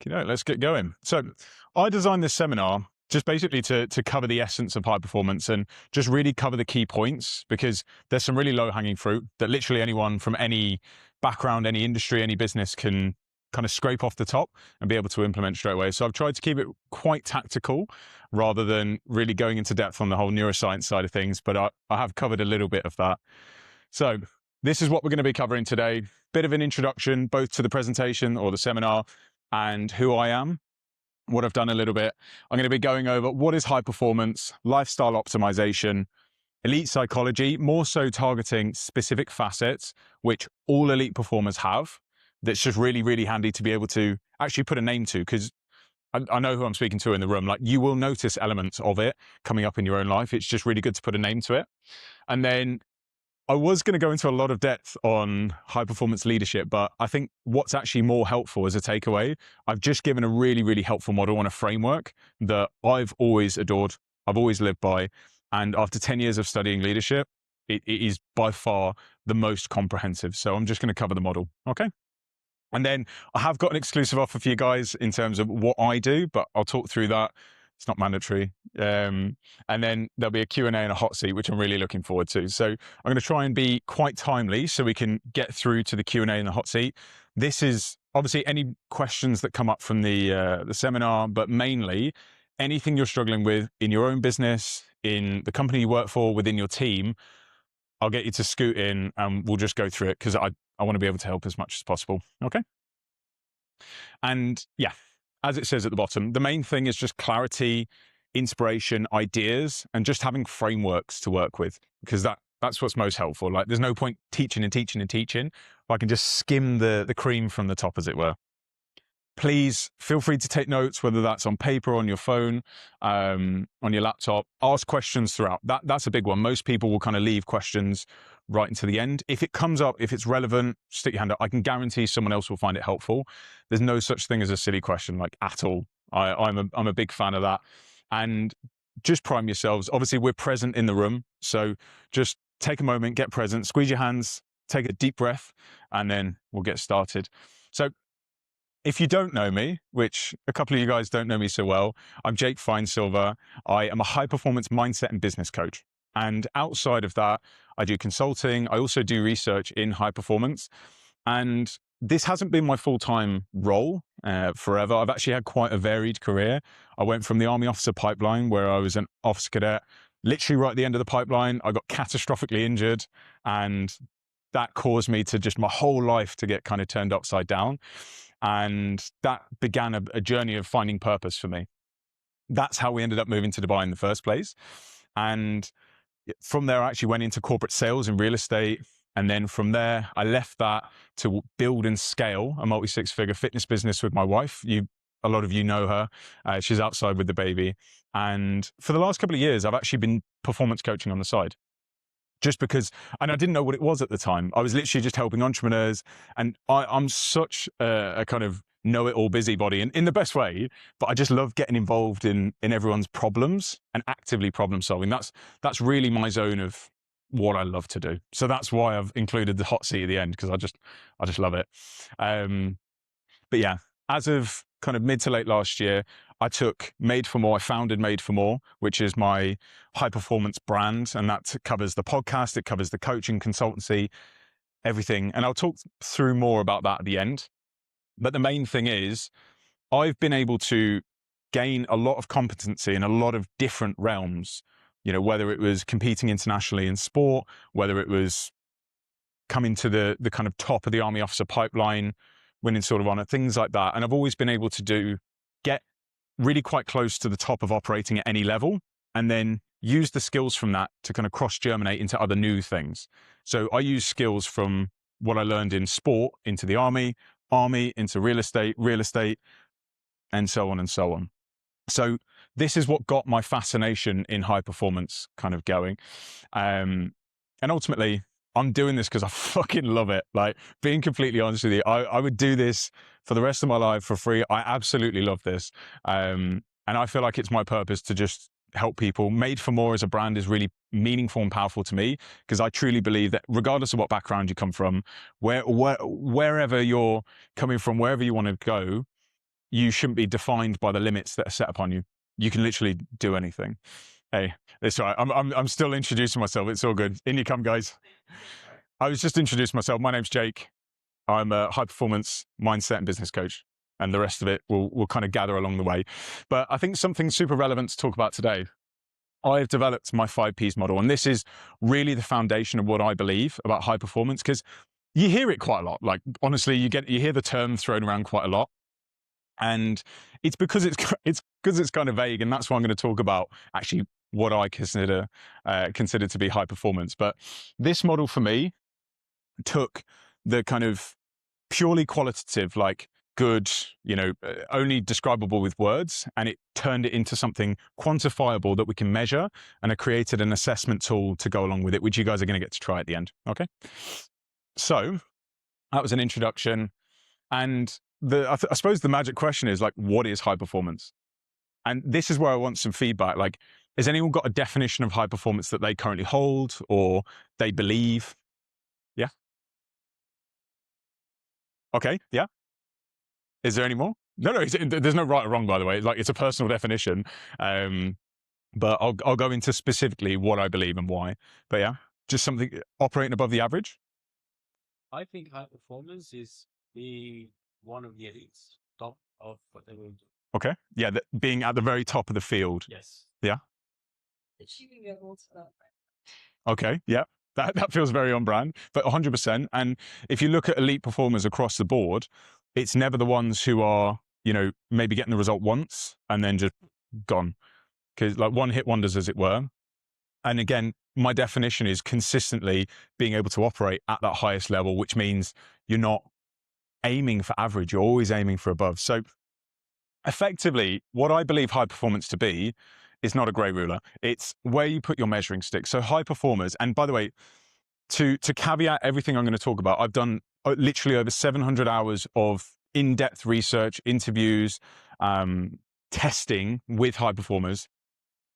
Let's get going. So I designed this seminar just basically to cover the essence of high performance and just really cover the key points, because there's some really low hanging fruit that literally anyone from any background, any industry, any business can kind of scrape off the top and be able to implement straight away. So I've tried to keep it quite tactical rather than really going into depth on the whole neuroscience side of things, but I have covered a little bit of that. So this is what we're going to be covering today. Bit of an introduction, both to the presentation or the seminar and who I am, what I've done a little bit. I'm going to be going over what is high performance, lifestyle optimization, elite psychology, more so targeting specific facets, which all elite performers have. That's just really, really handy to be able to actually put a name to, because I know who I'm speaking to in the room. Like, you will notice elements of it coming up in your own life. It's just really good to put a name to it. And then I was going to go into a lot of depth on high performance leadership, but I think what's actually more helpful as a takeaway, I've just given a really, really helpful model and a framework that I've always adored, I've always lived by. And after 10 years of studying leadership, it is by far the most comprehensive. So I'm just going to cover the model. Okay. And then I have got an exclusive offer for you guys in terms of what I do, but I'll talk through that. It's not mandatory. And then there'll be a Q&A and a hot seat, which I'm really looking forward to. So I'm going to try and be quite timely so we can get through to the Q&A and the hot seat. This is obviously any questions that come up from the seminar, but mainly anything you're struggling with in your own business, in the company you work for, within your team. I'll get you to scoot in and we'll just go through it, because I want to be able to help as much as possible. Okay. And yeah, as it says at the bottom, the main thing is just clarity, inspiration, ideas, and just having frameworks to work with, because that's what's most helpful. Like, there's no point teaching and teaching and teaching if I can just skim the cream from the top, as it were. Please feel free to take notes, whether that's on paper, on your phone, on your laptop. Ask questions throughout. That's a big one. Most people will kind of leave questions right into the end. If it comes up, if it's relevant, stick your hand up. I can guarantee someone else will find it helpful. There's no such thing as a silly question, like, at all. I'm a big fan of that. And just prime yourselves. Obviously, we're present in the room, so just take a moment, get present, squeeze your hands, take a deep breath, and then we'll get started. So if you don't know me, which a couple of you guys don't know me so well, I'm Jake Finesilver. I am a high-performance mindset and business coach. And outside of that, I do consulting. I also do research in high performance. And this hasn't been my full-time role forever. I've actually had quite a varied career. I went from the Army officer pipeline, where I was an officer cadet. Literally right at the end of the pipeline, I got catastrophically injured, and that caused me to just my whole life to get kind of turned upside down. And that began a journey of finding purpose for me. That's how we ended up moving to Dubai in the first place. And from there, I actually went into corporate sales and real estate. And then from there, I left that to build and scale a multi-six-figure fitness business with my wife. A lot of you know her. She's outside with the baby. And for the last couple of years, I've actually been performance coaching on the side. Just because, and I didn't know what it was at the time. I was literally just helping entrepreneurs, and I'm such a kind of know-it-all busybody, and in the best way, but I just love getting involved in everyone's problems and actively problem solving. That's really my zone of what I love to do. So that's why I've included the hot seat at the end, because I just love it. But yeah, as of kind of mid to late last year, I founded Made for More, which is my high performance brand. And that covers the podcast, it covers the coaching, consultancy, everything. And I'll talk through more about that at the end. But the main thing is, I've been able to gain a lot of competency in a lot of different realms, whether it was competing internationally in sport, whether it was coming to the kind of top of the Army officer pipeline, winning Sword of Honor, things like that. And I've always been able to get really quite close to the top of operating at any level, and then use the skills from that to kind of cross-germinate into other new things. So I use skills from what I learned in sport into the army into real estate, and so on and so on. So this is what got my fascination in high performance kind of going. And ultimately, I'm doing this because I fucking love it. Like, being completely honest with you, I would do this for the rest of my life for free. I absolutely love this. And I feel like it's my purpose to just help people. Made for More as a brand is really meaningful and powerful to me, because I truly believe that regardless of what background you come from, wherever you're coming from, wherever you want to go, you shouldn't be defined by the limits that are set upon you. You can literally do anything. Hey, it's all right. I'm still introducing myself. It's all good. In you come, guys. I was just introducing myself. My name's Jake. I'm a high performance mindset and business coach, and the rest of it will kind of gather along the way. But I think something super relevant to talk about today. I've developed my 5Ps model, and this is really the foundation of what I believe about high performance, because you hear it quite a lot. Like, honestly, you hear the term thrown around quite a lot. And it's because it's kind of vague, and that's why I'm going to talk about actually what I consider to be high performance. But this model for me took the kind of purely qualitative, like good, only describable with words, and it turned it into something quantifiable that we can measure, and I created an assessment tool to go along with it, which you guys are going to get to try at the end. Okay. So that was an introduction. And I suppose the magic question is, like, what is high performance? And this is where I want some feedback. Like, has anyone got a definition of high performance that they currently hold or they believe? Yeah. Okay. Yeah. Is there any more? No, there's no right or wrong, by the way. Like, it's a personal definition. But I'll go into specifically what I believe and why. But yeah, just something operating above the average. I think high performance is being one of the elites, top of what they will do. Okay. Yeah, being at the very top of the field. Yes. Yeah. Achieving their goals for that. Okay. Yeah. That feels very on brand, but 100%. And if you look at elite performers across the board, it's never the ones who are, maybe getting the result once and then just gone. Because, like, one hit wonders, as it were. And again, my definition is consistently being able to operate at that highest level, which means you're not aiming for average, you're always aiming for above. So effectively, what I believe high performance to be is not a grey ruler. It's where you put your measuring stick. So high performers, and by the way, to caveat everything I'm going to talk about, I've done literally over 700 hours of in-depth research, interviews, testing with high performers.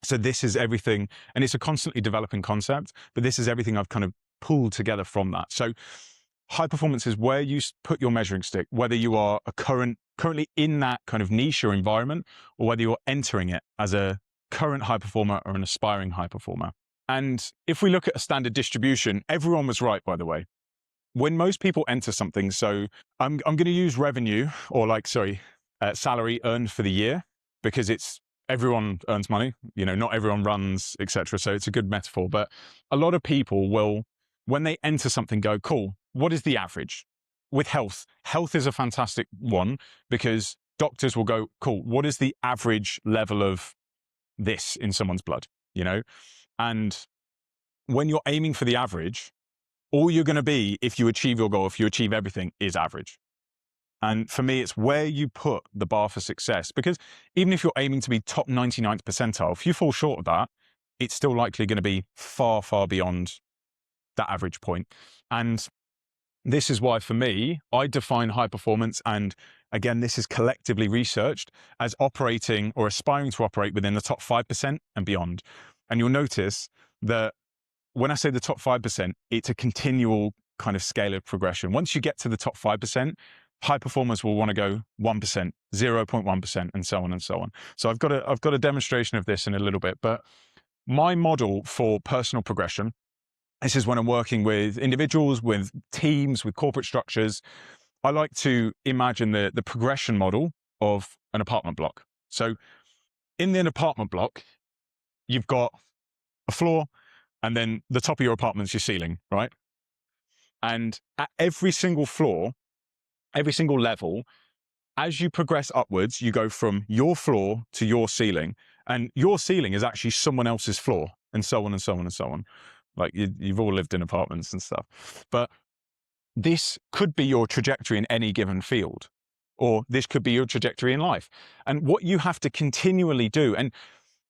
So this is everything, and it's a constantly developing concept, but this is everything I've kind of pulled together from that. So high performance is where you put your measuring stick, whether you are currently in that kind of niche or environment, or whether you're entering it as a current high performer or an aspiring high performer. And if we look at a standard distribution, everyone was right, by the way. When most people enter something, so I'm going to use revenue, or salary earned for the year, because everyone earns money, not everyone runs, etc. So it's a good metaphor. But a lot of people will, when they enter something, go, cool, what is the average? With health is a fantastic one, because doctors will go, cool, what is the average level of this in someone's blood, And when you're aiming for the average, all you're going to be, if you achieve your goal, if you achieve everything, is average. And for me, it's where you put the bar for success, because even if you're aiming to be top 99th percentile, if you fall short of that, it's still likely going to be far, far beyond that average point. And this is why, for me, I define high performance, and again, this is collectively researched, as operating or aspiring to operate within the top 5% and beyond. And you'll notice that when I say the top 5%, it's a continual kind of scale of progression. Once you get to the top 5%, high performers will want to go 1%, 0.1%, and so on and so on. So I've got a demonstration of this in a little bit, but my model for personal progression, this is when I'm working with individuals, with teams, with corporate structures. I like to imagine the progression model of an apartment block. So in an apartment block, you've got a floor, and then the top of your apartment's your ceiling, right? And at every single floor, every single level, as you progress upwards, you go from your floor to your ceiling, and your ceiling is actually someone else's floor, and so on and so on and so on. Like, you've all lived in apartments and stuff, but this could be your trajectory in any given field, or this could be your trajectory in life. And what you have to continually do, and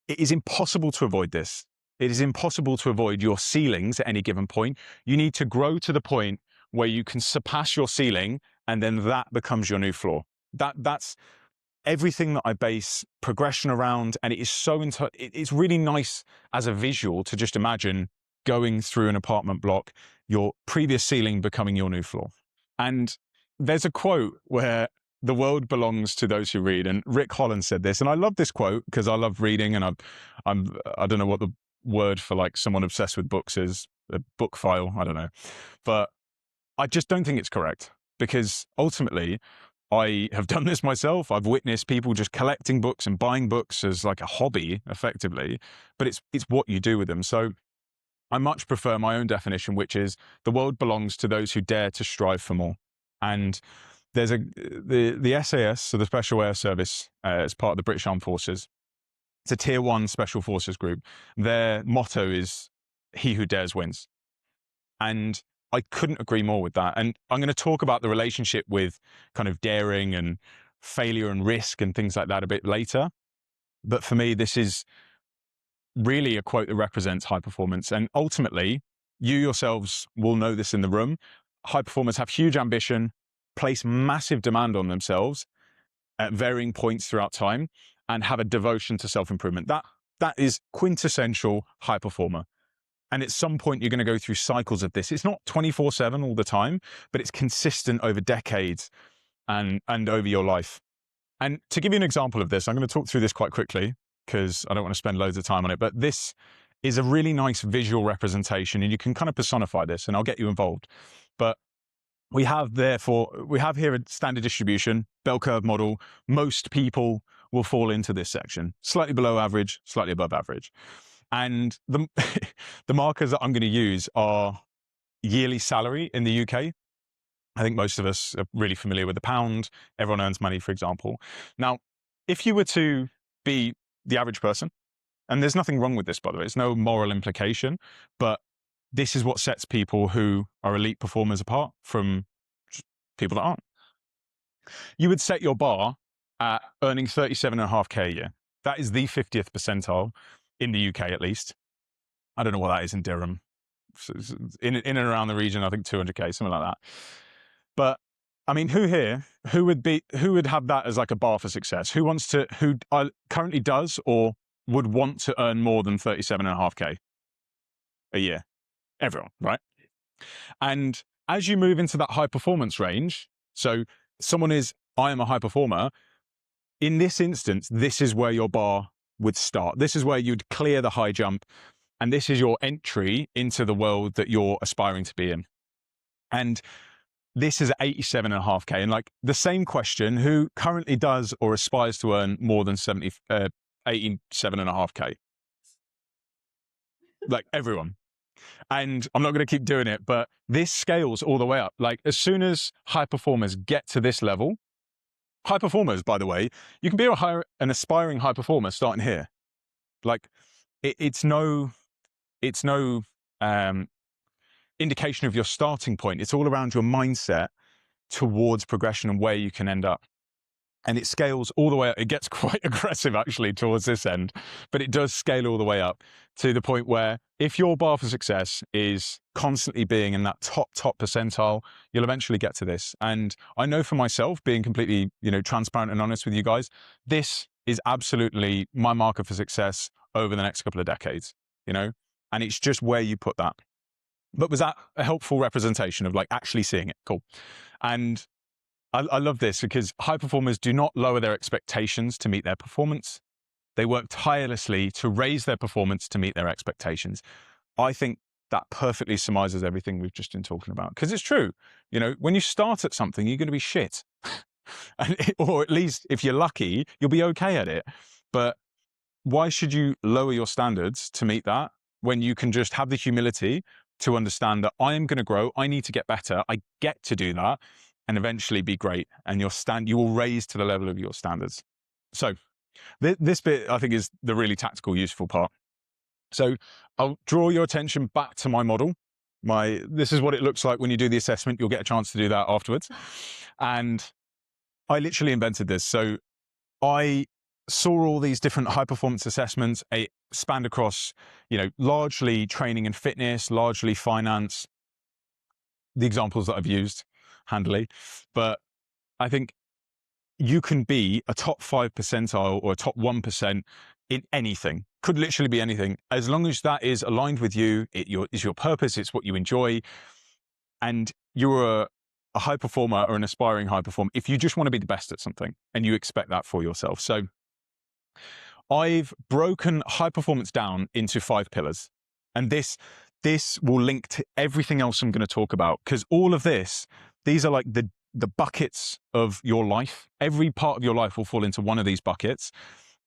it is impossible to avoid this. It is impossible to avoid your ceilings at any given point. You need to grow to the point where you can surpass your ceiling, and then that becomes your new floor. That's everything that I base progression around, and it is it's really nice as a visual to just imagine going through an apartment block, your previous ceiling becoming your new floor. And there's a quote where the world belongs to those who read. And Rick Holland said this, and I love this quote because I love reading, and I don't know what the word for like someone obsessed with books is, a book file, I don't know. But I just don't think it's correct, because ultimately I have done this myself. I've witnessed people just collecting books and buying books as like a hobby, effectively, but it's what you do with them. So I much prefer my own definition, which is the world belongs to those who dare to strive for more. And there's the SAS, so the Special Air Service, as part of the British Armed Forces. It's a tier 1 special forces group. Their motto is "He who dares wins." And I couldn't agree more with that. And I'm going to talk about the relationship with kind of daring and failure and risk and things like that a bit later. But for me, this is really a quote that represents high performance. And ultimately, you yourselves will know this in the room. High performers have huge ambition, place massive demand on themselves at varying points throughout time, and have a devotion to self-improvement. That is quintessential high performer. And at some point, you're going to go through cycles of this. It's not 24/7 all the time, but it's consistent over decades and over your life. And to give you an example of this, I'm going to talk through this quite quickly because I don't want to spend loads of time on it. But this is a really nice visual representation, and you can kind of personify this, and I'll get you involved. But we have here a standard distribution, bell curve model. Most people will fall into this section, slightly below average, slightly above average. And the markers that I'm going to use are yearly salary in the UK. I think most of us are really familiar with the pound. Everyone earns money, for example. Now, if you were to be the average person, and there's nothing wrong with this, by the way, it's no moral implication, but this is what sets people who are elite performers apart from people that aren't. You would set your bar at earning 37.5K a year. That is the 50th percentile in the UK, at least. I don't know what that is in dirham. In and around the region, I think 200K, something like that. But I mean, who would have that as like a bar for success? Who currently does or would want to earn more than 37.5K a year? Everyone, right? And as you move into that high performance range, so I am a high performer. In this instance, this is where your bar would start. This is where you'd clear the high jump, and this is your entry into the world that you're aspiring to be in. And this is 87.5K. And like the same question, who currently does or aspires to earn more than 87.5K? Like everyone. And I'm not going to keep doing it, but this scales all the way up. Like as soon as high performers get to this level, high performers, by the way, you can be an aspiring high performer starting here. Like it's no indication of your starting point. It's all around your mindset towards progression and where you can end up. And it scales all the way up. It gets quite aggressive actually towards this end, but it does scale all the way up to the point where if your bar for success is constantly being in that top percentile, you'll eventually get to this. And I know for myself, being completely, transparent and honest with you guys, this is absolutely my marker for success over the next couple of decades, and it's just where you put that. But was that a helpful representation of like actually seeing it? Cool. And I love this because high performers do not lower their expectations to meet their performance. They work tirelessly to raise their performance to meet their expectations. I think that perfectly surmises everything we've just been talking about, because it's true. When you start at something, you're going to be shit. Or at least if you're lucky, you'll be okay at it. But why should you lower your standards to meet that when you can just have the humility to understand that I am going to grow, I need to get better, I get to do that, and eventually be great, and you will raise to the level of your standards. So this bit, I think, is the really tactical, useful part. So I'll draw your attention back to my model. This is what it looks like when you do the assessment. You'll get a chance to do that afterwards. And I literally invented this. So I saw all these different high performance assessments. It spanned across, largely training and fitness, largely finance, the examples that I've used handily. But I think you can be a top 5 percentile or a top 1% in anything. Could literally be anything, as long as that is aligned with you. Is your purpose. It's what you enjoy, and you're a high performer or an aspiring high performer if you just want to be the best at something and you expect that for yourself. So I've broken high performance down into 5 pillars. And this will link to everything else I'm going to talk about, because all of these are like the buckets of your life. Every part of your life will fall into one of these buckets,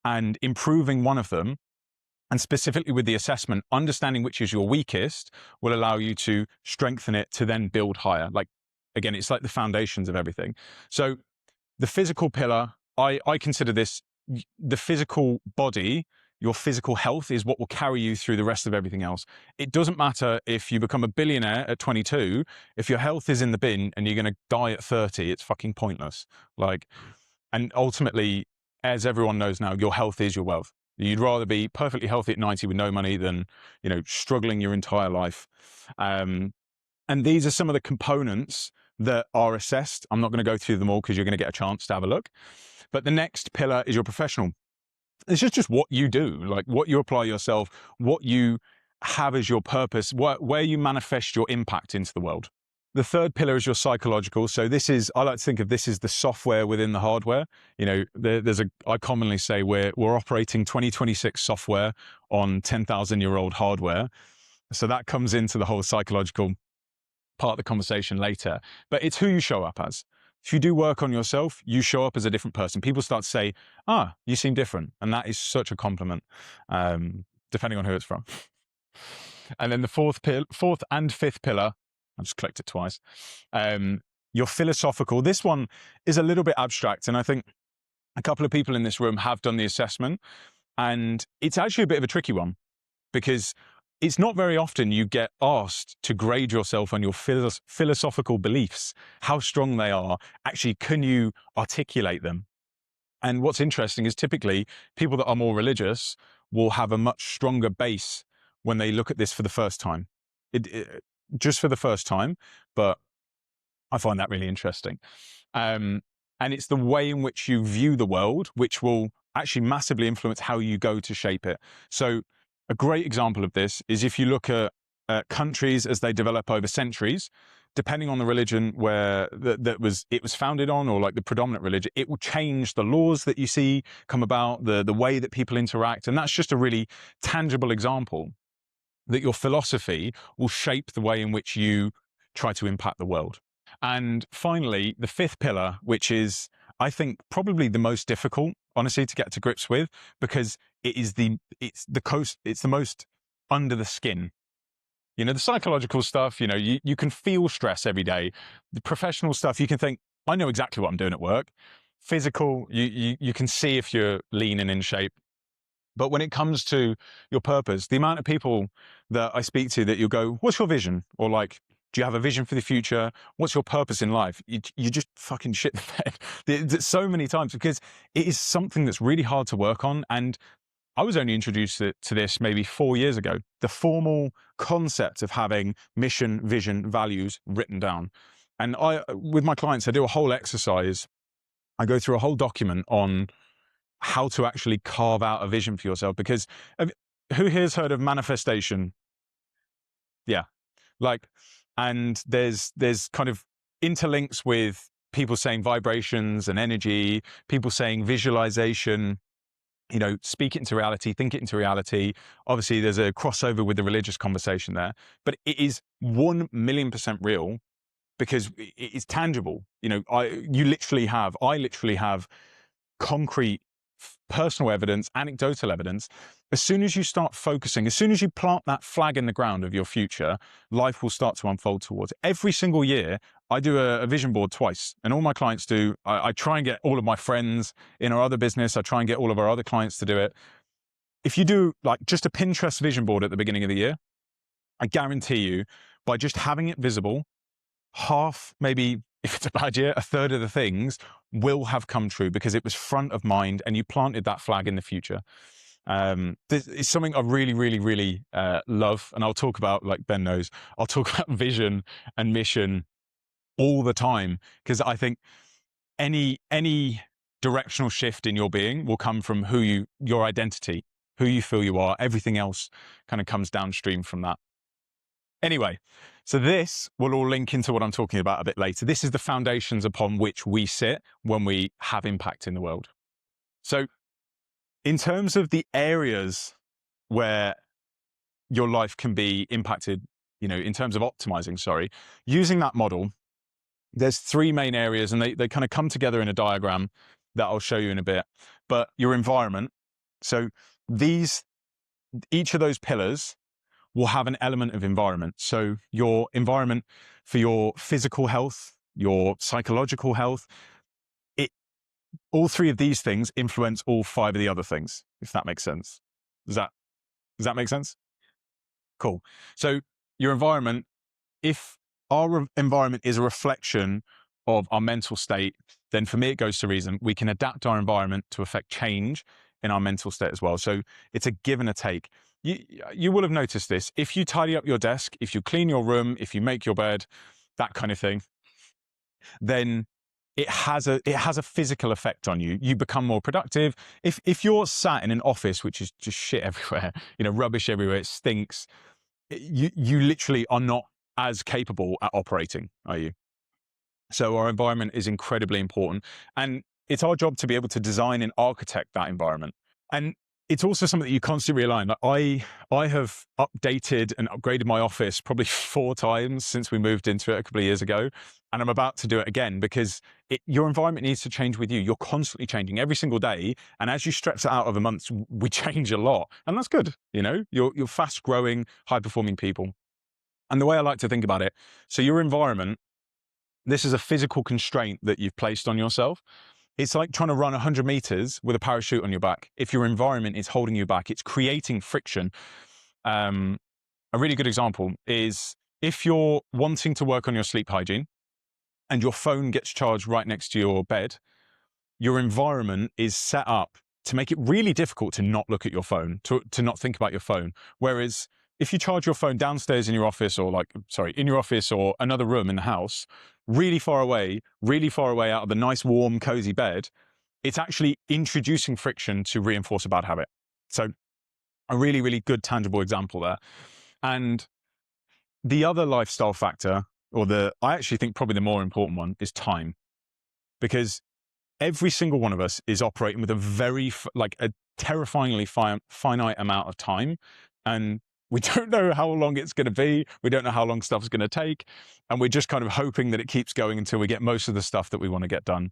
and improving one of them, and specifically with the assessment, understanding which is your weakest will allow you to strengthen it to then build higher. Like, again, it's like the foundations of everything. So the physical pillar, I consider this the physical body. Your physical health is what will carry you through the rest of everything else. It doesn't matter if you become a billionaire at 22, if your health is in the bin and you're going to die at 30, it's fucking pointless. Like, and ultimately, as everyone knows now, your health is your wealth. You'd rather be perfectly healthy at 90 with no money than, struggling your entire life. And these are some of the components that are assessed. I'm not going to go through them all because you're going to get a chance to have a look. But the next pillar is your professional. It's just what you do, like what you apply yourself, what you have as your purpose, where you manifest your impact into the world. The third pillar is your psychological. So I like to think of this as the software within the hardware. I commonly say we're operating 2026 software on 10,000-year-old hardware. So that comes into the whole psychological part of the conversation later. But it's who you show up as. If you do work on yourself, you show up as a different person. People start to say, you seem different. And that is such a compliment, depending on who it's from. And then the fourth and fifth pillar, I just clicked it twice. Your philosophical. This one is a little bit abstract. And I think a couple of people in this room have done the assessment. And it's actually a bit of a tricky one, because it's not very often you get asked to grade yourself on your philosophical beliefs, how strong they are. Actually, can you articulate them? And what's interesting is typically people that are more religious will have a much stronger base when they look at this for the first time. Just for the first time, but I find that really interesting. And it's the way in which you view the world, which will actually massively influence how you go to shape it. So a great example of this is if you look at countries as they develop over centuries, depending on the religion where it was founded on, or like the predominant religion, it will change the laws that you see come about, the way that people interact. And that's just a really tangible example that your philosophy will shape the way in which you try to impact the world. And finally, the fifth pillar, which is, I think, probably the most difficult, honestly, to get to grips with, because it's the most under the skin. The psychological stuff, you can feel stress every day. The professional stuff, you can think, I know exactly what I'm doing at work. Physical, you can see if you're lean and in shape. But when it comes to your purpose, the amount of people that I speak to that you'll go, what's your vision? Or like, do you have a vision for the future? What's your purpose in life? You just fucking shit the bed so many times, because it is something that's really hard to work on. And I was only introduced to this maybe 4 years ago, the formal concept of having mission, vision, values written down. And with my clients, I do a whole exercise. I go through a whole document on how to actually carve out a vision for yourself, because who here's heard of manifestation? Yeah. And there's kind of interlinks with people saying vibrations and energy, people saying visualization, speak it into reality, think it into reality. Obviously, there's a crossover with the religious conversation there, but it is 1,000,000% real, because it is tangible. I literally have concrete personal evidence, anecdotal evidence. As soon as you start focusing, as soon as you plant that flag in the ground of your future, life will start to unfold towards it. Every single year, I do a vision board twice, and all my clients do. I try and get all of my friends in our other business. I try and get all of our other clients to do it. If you do like just a Pinterest vision board at the beginning of the year, I guarantee you, by just having it visible, half, maybe if it's a bad year, a third of the things will have come true, because it was front of mind and you planted that flag in the future. This is something I really, really, really love. And I'll talk about, like Ben knows, I'll talk about vision and mission all the time, because I think any directional shift in your being will come from your identity, who you feel you are. Everything else kind of comes downstream from that. Anyway, So this will all link into what I'm talking about a bit later. This is the foundations upon which we sit when we have impact in the world. So in terms of the areas where your life can be impacted, in terms of optimizing, using that model, there's three main areas, and they kind of come together in a diagram that I'll show you in a bit. But your environment, so each of those pillars will have an element of environment. So your environment for your physical health, your psychological health, all three of these things influence all five of the other things, if that makes sense. Does that make sense? Cool. So your environment, if our environment is a reflection of our mental state, then for me, it goes to reason. We can adapt our environment to affect change in our mental state as well. So it's a give and a take. You will have noticed this. If you tidy up your desk, if you clean your room, if you make your bed, that kind of thing, then it has a physical effect on you. You become more productive. If you're sat in an office which is just shit everywhere, rubbish everywhere, it stinks, you literally are not as capable at operating, are you? So our environment is incredibly important, and it's our job to be able to design and architect that environment. And it's also something that you constantly realign. Like I have updated and upgraded my office probably 4 times since we moved into it a couple of years ago, and I'm about to do it again because your environment needs to change with you. You're constantly changing every single day, and as you stretch that out over months, we change a lot, and that's good. You're fast-growing, high-performing people. And the way I like to think about it, so your environment, this is a physical constraint that you've placed on yourself. It's like trying to run 100 meters with a parachute on your back. If your environment is holding you back, it's creating friction. A really good example is if you're wanting to work on your sleep hygiene and your phone gets charged right next to your bed, your environment is set up to make it really difficult to not look at your phone, to not think about your phone. Whereas if you charge your phone downstairs in your office, or in your office or another room in the house, really far away out of the nice, warm, cozy bed, it's actually introducing friction to reinforce a bad habit. So a really, really good tangible example there. And the other lifestyle factor, I actually think probably the more important one, is time. Because every single one of us is operating with a terrifyingly finite amount of time. And we don't know how long it's going to be. We don't know how long stuff's going to take. And we're just kind of hoping that it keeps going until we get most of the stuff that we want to get done.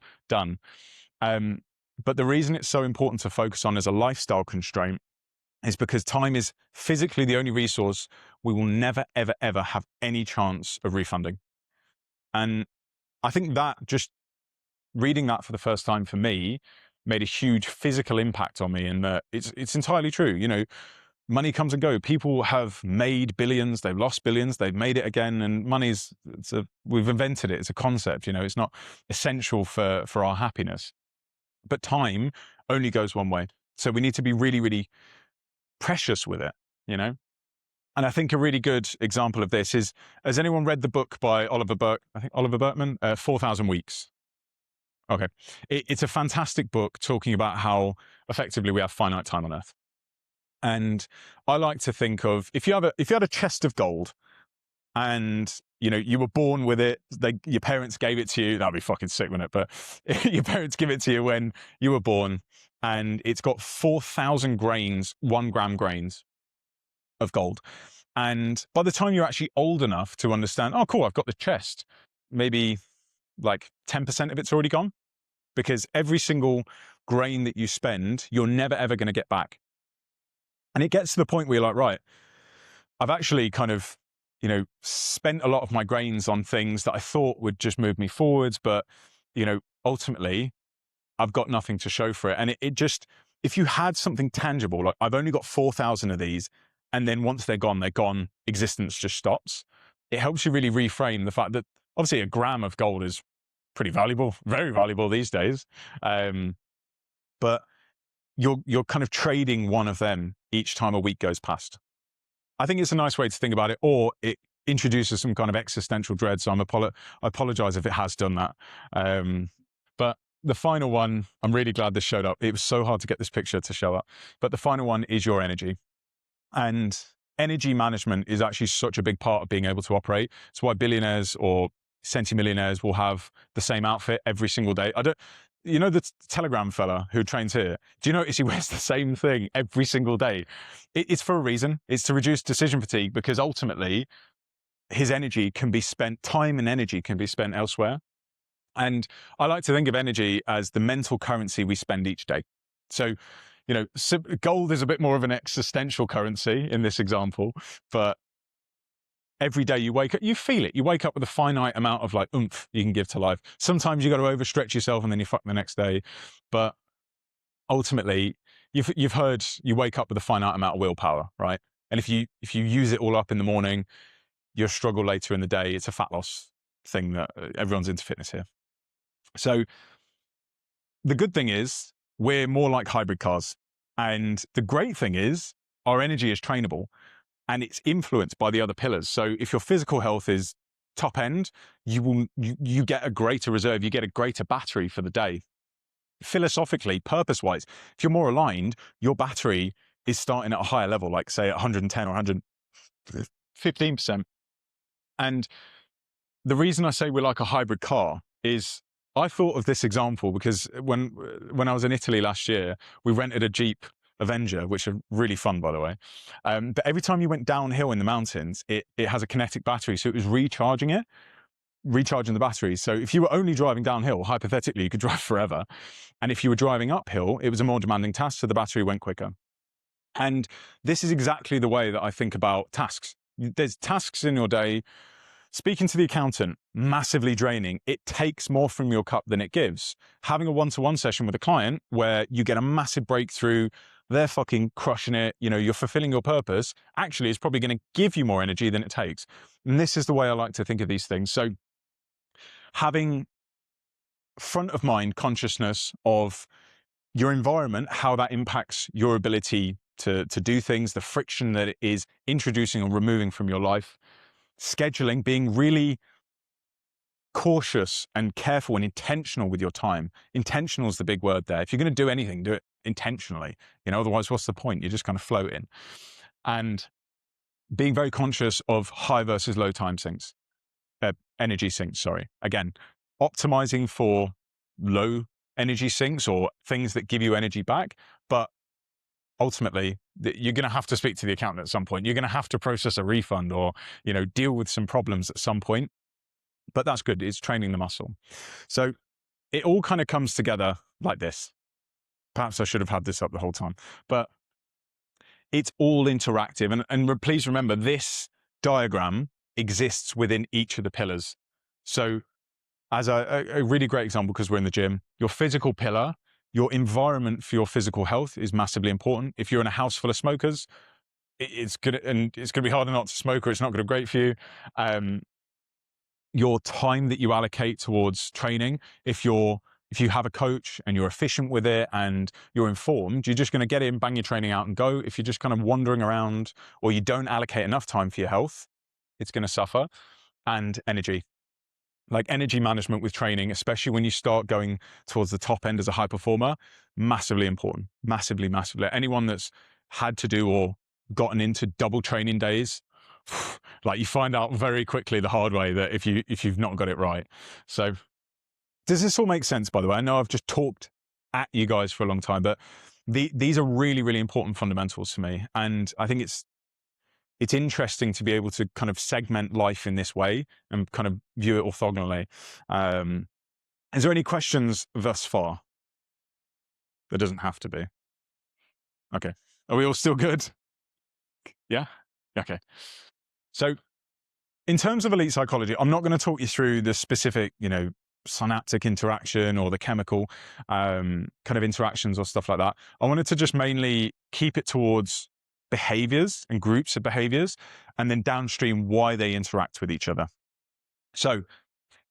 But the reason it's so important to focus on as a lifestyle constraint is because time is physically the only resource we will never, ever, ever have any chance of refunding. And I think that just reading that for the first time for me made a huge physical impact on me, and it's entirely true. Money comes and goes. People have made billions, they've lost billions, they've made it again, and we've invented it. It's a concept, it's not essential for our happiness. But time only goes one way. So we need to be really, really precious with it, And I think a really good example of this is, has anyone read the book by Oliver Burkeman, 4,000 Weeks? Okay. It's a fantastic book talking about how effectively we have finite time on Earth. And I like to think of, if you had a chest of gold and you were born with it, your parents gave it to you, that'd be fucking sick, wouldn't it? But your parents give it to you when you were born, and it's got 4,000 grains, 1 gram grains of gold. And by the time you're actually old enough to understand, oh, cool, I've got the chest, maybe like 10% of it's already gone, because every single grain that you spend, you're never, ever going to get back. And it gets to the point where you're like, right, I've actually kind of, spent a lot of my grains on things that I thought would just move me forwards. But, ultimately, I've got nothing to show for it. And it just, if you had something tangible, like I've only got 4,000 of these, and then once they're gone, existence just stops. It helps you really reframe the fact that obviously a gram of gold is pretty valuable, very valuable these days. But you're kind of trading one of them each time a week goes past. I think it's a nice way to think about it, or it introduces some kind of existential dread. So I apologize if it has done that. But the final one, I'm really glad this showed up. It was so hard to get this picture to show up. But the final one is your energy. And energy management is actually such a big part of being able to operate. It's why billionaires or centimillionaires will have the same outfit every single day. You know, the Telegram fella who trains here, do you notice he wears the same thing every single day? It's for a reason. It's to reduce decision fatigue, because ultimately his energy can be spent, time and energy can be spent elsewhere. And I like to think of energy as the mental currency we spend each day. So, you know, gold is a bit more of an existential currency in this example, but every day you wake up, you feel it. You wake up with a finite amount of like oomph you can give to life. Sometimes you got to overstretch yourself and then you fuck the next day. But ultimately, you've heard you wake up with a finite amount of willpower, right? And if you use it all up in the morning, you'll struggle later in the day. It's a fat loss thing that everyone's into fitness here. So the good thing is we're more like hybrid cars. And the great thing is our energy is trainable and it's influenced by the other pillars. So if your physical health is top end, you get a greater reserve, you get a greater battery for the day. Philosophically, purpose-wise, if you're more aligned, your battery is starting at a higher level, like say at 110 or 115%. And the reason I say we're like a hybrid car is I thought of this example because when I was in Italy last year, we rented a Jeep Avenger, which are really fun, by the way. But every time you went downhill in the mountains, it has a kinetic battery. So it was recharging the batteries. So if you were only driving downhill, hypothetically, you could drive forever. And if you were driving uphill, it was a more demanding task, so the battery went quicker. And this is exactly the way that I think about tasks. There's tasks in your day. Speaking to the accountant, massively draining. It takes more from your cup than it gives. Having a one-to-one session with a client where you get a massive breakthrough, they're fucking crushing it, you know, you're fulfilling your purpose, actually it's probably going to give you more energy than it takes. And this is the way I like to think of these things. So having front of mind consciousness of your environment, how that impacts your ability to do things, the friction that it is introducing or removing from your life. Scheduling, being really cautious and careful and intentional with your time. Intentional is the big word there. If you're going to do anything, do it intentionally. You know, otherwise, what's the point? You're just kind of floating. And being very conscious of high versus low time sinks, energy sinks. Sorry. Again, optimizing for low energy sinks or things that give you energy back, but ultimately, you're going to have to speak to the accountant at some point. You're going to have to process a refund or, you know, deal with some problems at some point. But that's good. It's training the muscle. So it all kind of comes together like this. Perhaps I should have had this up the whole time, but it's all interactive. And please remember, this diagram exists within each of the pillars. So as a really great example, because we're in the gym, your physical pillar, your environment for your physical health is massively important. If you're in a house full of smokers, it's going to be harder not to smoke, or it's not going to be great for you. Your time that you allocate towards training, if you have a coach and you're efficient with it and you're informed, you're just going to get in, bang your training out and go. If you're just kind of wandering around or you don't allocate enough time for your health, it's going to suffer. And energy. Like energy management with training, especially when you start going towards the top end as a high performer, massively important, massively. Anyone that's had to do or gotten into double training days, like you find out very quickly the hard way that if you've not got it right. So does this all make sense, by the way? I know I've just talked at you guys for a long time, but these are really, really important fundamentals for me. And I think it's interesting to be able to kind of segment life in this way and kind of view it orthogonally. Is there any questions thus far? There doesn't have to be. Okay. Are we all still good? Yeah? Okay. So in terms of elite psychology, I'm not going to talk you through the specific, you know, synaptic interaction or the chemical kind of interactions or stuff like that. I wanted to just mainly keep it towards behaviors and groups of behaviors, and then downstream why they interact with each other. So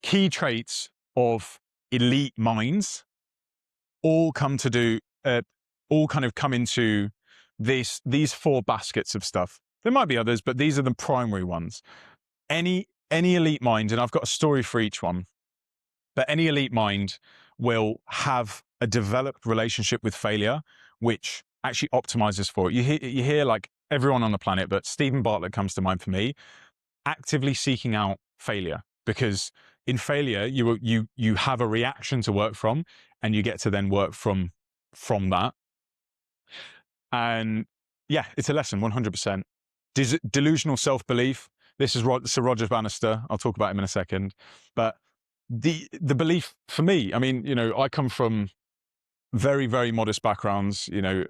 key traits of elite minds all come into these four baskets of stuff. There might be others, but these are the primary ones. Any elite mind, and I've got a story for each one, but any elite mind will have a developed relationship with failure, which actually optimizes for it. You hear like everyone on the planet, but Stephen Bartlett comes to mind for me, actively seeking out failure, because in failure, you have a reaction to work from, and you get to then work from that. And yeah, it's a lesson, 100%. Delusional self-belief. This is Sir Roger Bannister. I'll talk about him in a second. But the belief for me, I mean, you know, I come from very, very modest backgrounds, you know,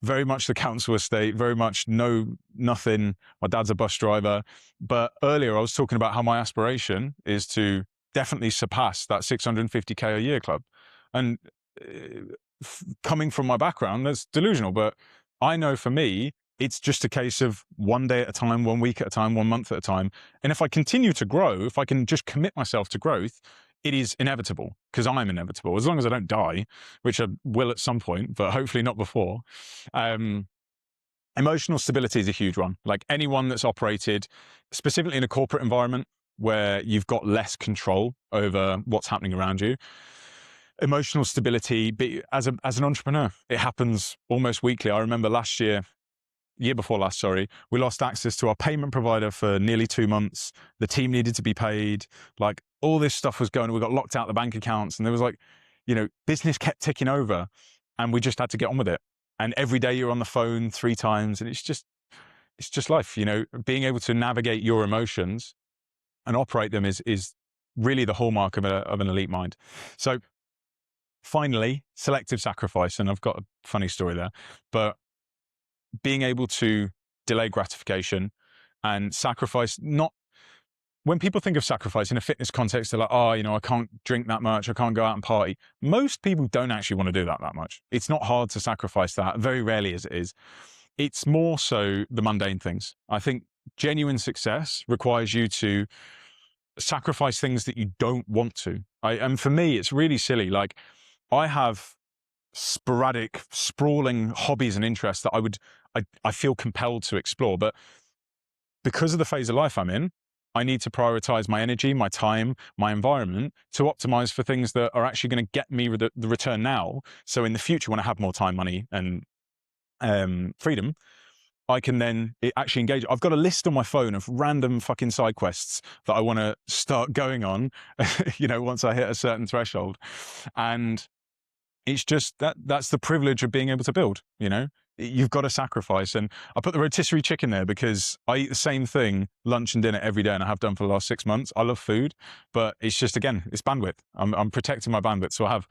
very much the council estate, very much nothing. My dad's a bus driver. But earlier I was talking about how my aspiration is to definitely surpass that 650K a year club. And coming from my background, that's delusional. But I know for me, it's just a case of one day at a time, 1 week at a time, 1 month at a time. And if I continue to grow, if I can just commit myself to growth, it is inevitable, because I'm inevitable, as long as I don't die, which I will at some point, but hopefully not before. Emotional stability is a huge one. Like anyone that's operated, specifically in a corporate environment where you've got less control over what's happening around you, emotional stability, as an entrepreneur, it happens almost weekly. I remember year before last, sorry, we lost access to our payment provider for nearly 2 months. The team needed to be paid. Like all this stuff was going on. We got locked out of the bank accounts, and there was like, you know, business kept ticking over, and we just had to get on with it. And every day you're on the phone 3 times, and it's just life, you know. Being able to navigate your emotions and operate them is really the hallmark of an elite mind. So finally, selective sacrifice. And I've got a funny story there, but being able to delay gratification and sacrifice, not when people think of sacrifice in a fitness context, they're like, oh, you know, I can't drink that much, I can't go out and party. Most people don't actually want to do that much. It's not hard to sacrifice that, very rarely as it is. It's more so the mundane things. I think genuine success requires you to sacrifice things that you don't want to. And for me, it's really silly. Like I have sporadic, sprawling hobbies and interests that I feel compelled to explore. But because of the phase of life I'm in, I need to prioritize my energy, my time, my environment to optimize for things that are actually going to get me the return now. So in the future, when I have more time, money, and freedom, I can then actually engage. I've got a list on my phone of random fucking side quests that I want to start going on, you know, once I hit a certain threshold. And it's just that's the privilege of being able to build, you know. You've got to sacrifice. And I put the rotisserie chicken there because I eat the same thing lunch and dinner every day, and I have done for the last 6 months. I love food, but it's just, again, it's bandwidth. I'm protecting my bandwidth. So I have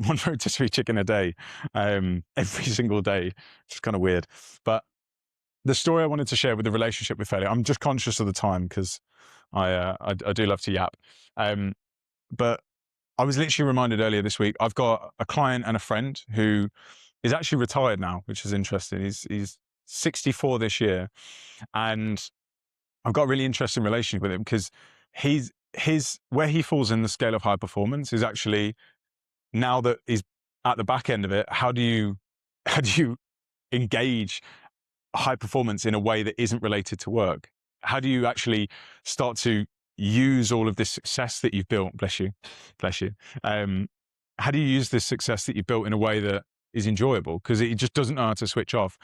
one rotisserie chicken a day, every single day. It's kind of weird. But the story I wanted to share with the relationship with failure, I'm just conscious of the time because I do love to yap. But I was literally reminded earlier this week, I've got a client and a friend who is actually retired now, which is interesting. He's 64 this year. And I've got a really interesting relationship with him because where he falls in the scale of high performance is actually, now that he's at the back end of it, how do you engage high performance in a way that isn't related to work? How do you actually start to use all of this success that you've built? Bless you. How do you use this success that you've built in a way that is enjoyable? Because he just doesn't know how to switch off.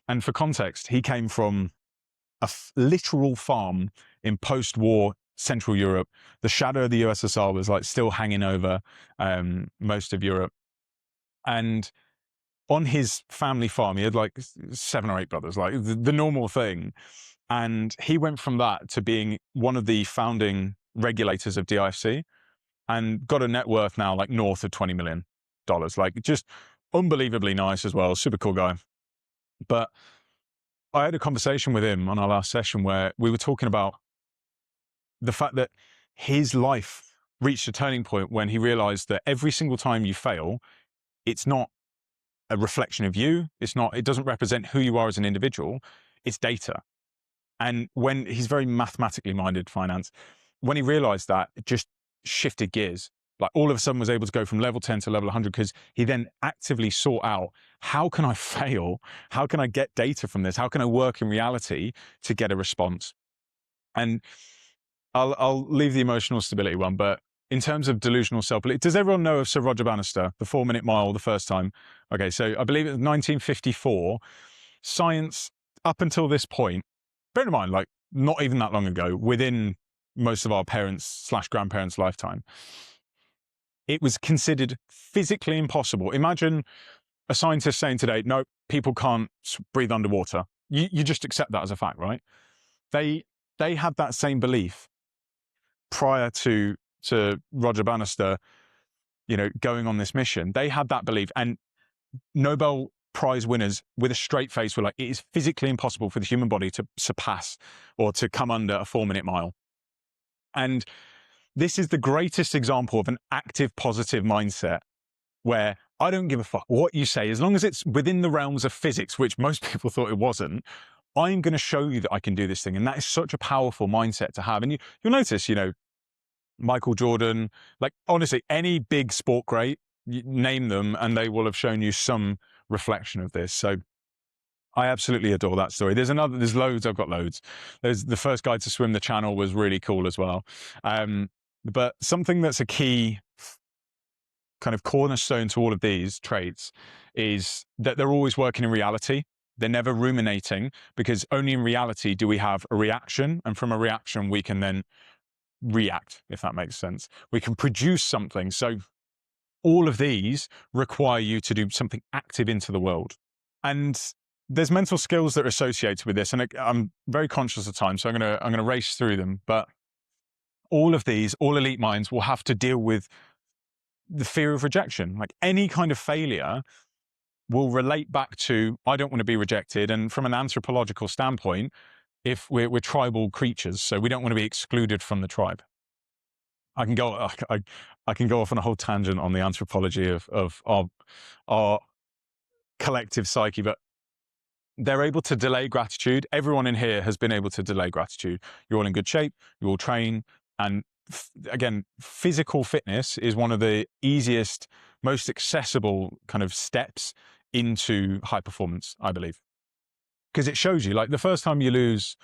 And for context, he came from a literal farm in post-war Central Europe. The shadow of the USSR was like still hanging over most of Europe. And on his family farm, he had like 7 or 8 brothers, like the normal thing. And he went from that to being one of the founding regulators of DIFC and got a net worth now like north of $20 million. Like just unbelievably nice as well. Super cool guy. But I had a conversation with him on our last session where we were talking about the fact that his life reached a turning point when he realized that every single time you fail, it's not a reflection of you. It doesn't represent who you are as an individual. It's data. And when he's very mathematically minded, finance, when he realized that, it just shifted gears. Like all of a sudden was able to go from level 10 to level 100 because he then actively sought out, how can I fail? How can I get data from this? How can I work in reality to get a response? And I'll leave the emotional stability one, but in terms of delusional self-belief, does everyone know of Sir Roger Bannister, the 4-minute mile the first time? Okay, so I believe it was 1954. Science up until this point, bear in mind, like not even that long ago, within most of our parents/grandparents' lifetime, it was considered physically impossible. Imagine a scientist saying today, no, people can't breathe underwater. You just accept that as a fact, right? They had that same belief prior to Roger Bannister, going on this mission. They had that belief, and Nobel Prize winners with a straight face were like, it is physically impossible for the human body to surpass or to come under a 4-minute mile. And this is the greatest example of an active, positive mindset where I don't give a fuck what you say, as long as it's within the realms of physics, which most people thought it wasn't. I'm going to show you that I can do this thing. And that is such a powerful mindset to have. And you'll notice, Michael Jordan, like honestly, any big sport great, you name them and they will have shown you some reflection of this. So I absolutely adore that story. There's loads, I've got loads. There's the first guy to swim the channel was really cool as well. But something that's a key kind of cornerstone to all of these traits is that they're always working in reality. They're never ruminating, because only in reality do we have a reaction. And from a reaction, we can then react, if that makes sense. We can produce something. So all of these require you to do something active into the world. And there's mental skills that are associated with this. And I'm very conscious of time, so I'm going to race through them. But all of these, all elite minds will have to deal with the fear of rejection. Like any kind of failure will relate back to, I don't want to be rejected. And from an anthropological standpoint, if we're tribal creatures, so we don't want to be excluded from the tribe. I can go off on a whole tangent on the anthropology of our collective psyche, but they're able to delay gratitude. Everyone in here has been able to delay gratitude. You're all in good shape, you all train. And again, physical fitness is one of the easiest, most accessible kind of steps into high performance, I believe. Because it shows you, like the first time you lose,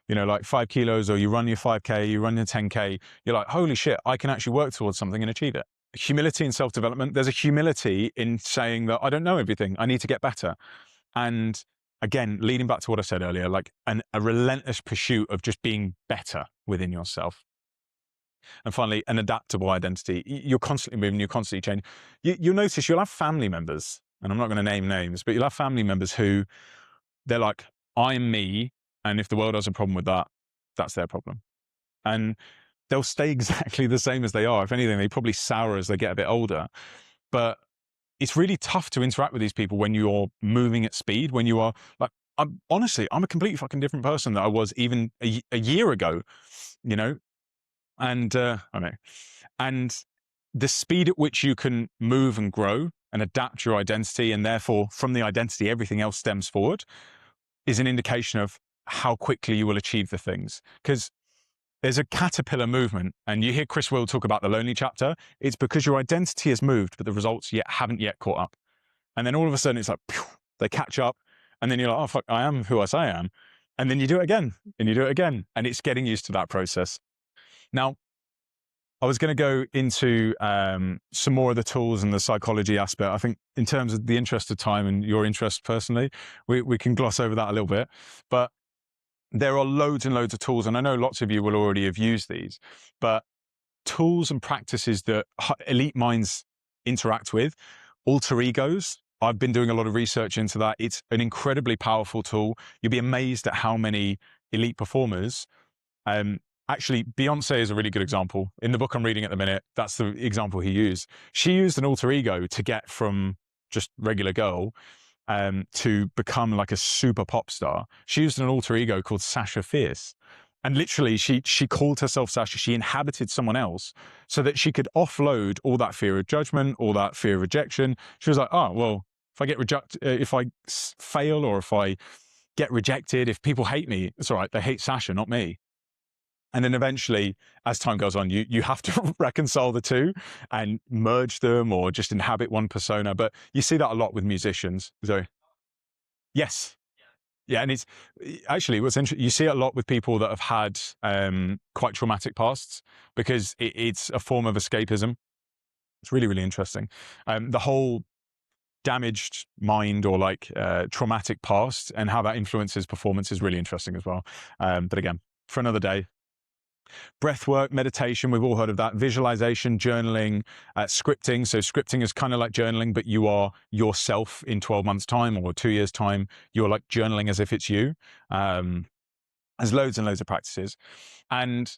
like 5 kilos, or you run your 5K, you run your 10K, you're like, holy shit, I can actually work towards something and achieve it. Humility and self-development. There's a humility in saying that I don't know everything. I need to get better. And again, leading back to what I said earlier, like a relentless pursuit of just being better within yourself. And finally, an adaptable identity. You're constantly moving, you're constantly changing. You'll notice you'll have family members, and I'm not going to name names, but you'll have family members who they're like, I'm me, and if the world has a problem with that, that's their problem. And they'll stay exactly the same as they are. If anything, they probably sour as they get a bit older. But it's really tough to interact with these people when you're moving at speed, when you are like, I'm a completely fucking different person than I was even a year ago, and I know. And the speed at which you can move and grow and adapt your identity, and therefore from the identity, everything else stems forward, is an indication of how quickly you will achieve the things. Because there's a caterpillar movement, and you hear Chris Will talk about the lonely chapter. It's because your identity has moved, but the results haven't yet caught up. And then all of a sudden it's like, phew, they catch up, and then you're like, oh fuck, I am who I say I am. And then you do it again, and you do it again. And it's getting used to that process. Now, I was going to go into some more of the tools and the psychology aspect. I think in terms of the interest of time and your interest personally, we can gloss over that a little bit. But there are loads and loads of tools, and I know lots of you will already have used these, but tools and practices that elite minds interact with, alter egos. I've been doing a lot of research into that. It's an incredibly powerful tool. You'll be amazed at how many elite performers actually, Beyonce is a really good example. In the book I'm reading at the minute, that's the example he used. She used an alter ego to get from just regular girl to become like a super pop star. She used an alter ego called Sasha Fierce. And literally, she called herself Sasha. She inhabited someone else so that she could offload all that fear of judgment, all that fear of rejection. She was like, oh, well, if I get rejected, if I fail, or if I get rejected, if people hate me, it's all right. They hate Sasha, not me. And then eventually, as time goes on, you have to reconcile the two and merge them, or just inhabit one persona. But you see that a lot with musicians. So, yes. Yeah, and it's actually what's interesting. You see it a lot with people that have had quite traumatic pasts, because it's a form of escapism. It's really, really interesting. The whole damaged mind or like traumatic past, and how that influences performance is really interesting as well. But again, for another day. Breath work, meditation, we've all heard of that. Visualization, journaling, scripting. So scripting is kind of like journaling, but you are yourself in 12 months' time or 2 years' time. You're like journaling as if it's you. There's loads and loads of practices. And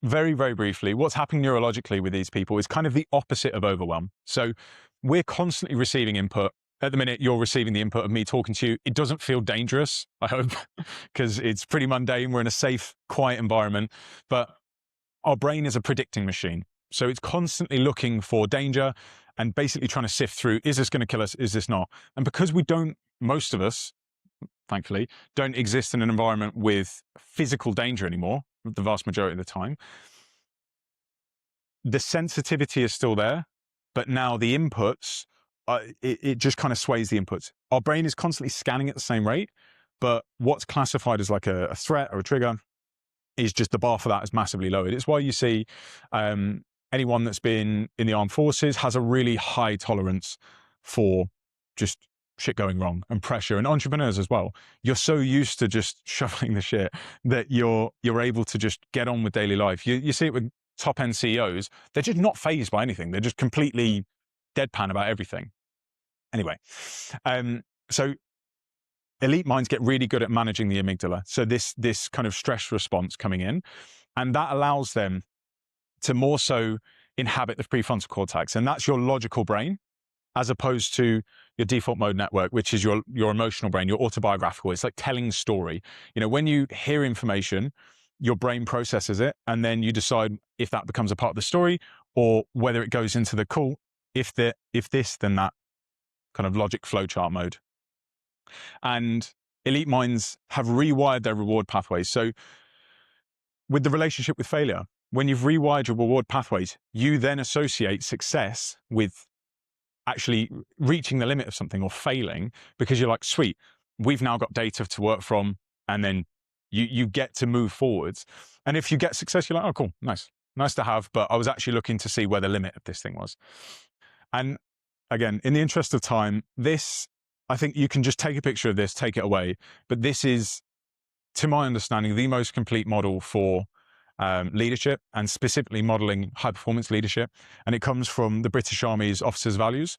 very, very briefly, what's happening neurologically with these people is kind of the opposite of overwhelm. So we're constantly receiving input. At the minute, you're receiving the input of me talking to you. It doesn't feel dangerous, I hope, because it's pretty mundane. We're in a safe, quiet environment. But our brain is a predicting machine. So it's constantly looking for danger and basically trying to sift through, is this going to kill us? Is this not? And because we don't, most of us, thankfully, don't exist in an environment with physical danger anymore, the vast majority of the time, the sensitivity is still there, but now the inputs, it just kind of sways the inputs. Our brain is constantly scanning at the same rate, but what's classified as like a threat or a trigger is just the bar for that is massively lowered. It's why you see anyone that's been in the armed forces has a really high tolerance for just shit going wrong and pressure, and entrepreneurs as well. You're so used to just shoveling the shit that you're able to just get on with daily life. You see it with top end CEOs. They're just not fazed by anything. They're just completely deadpan about everything. Anyway, so elite minds get really good at managing the amygdala. So this kind of stress response coming in, and that allows them to more so inhabit the prefrontal cortex, and that's your logical brain, as opposed to your default mode network, which is your emotional brain, your autobiographical. It's like telling story. You know, when you hear information, your brain processes it, and then you decide if that becomes a part of the story or whether it goes into the cool, if this, then that kind of logic flowchart mode. And elite minds have rewired their reward pathways. So with the relationship with failure, when you've rewired your reward pathways, you then associate success with actually reaching the limit of something or failing, because you're like, sweet, we've now got data to work from, and then you get to move forwards. And if you get success, you're like, oh, cool, nice to have, but I was actually looking to see where the limit of this thing was. And again, in the interest of time, this, I think you can just take a picture of this, take it away, but this is, to my understanding, the most complete model for leadership, and specifically modeling high performance leadership. And it comes from the British Army's officers' values.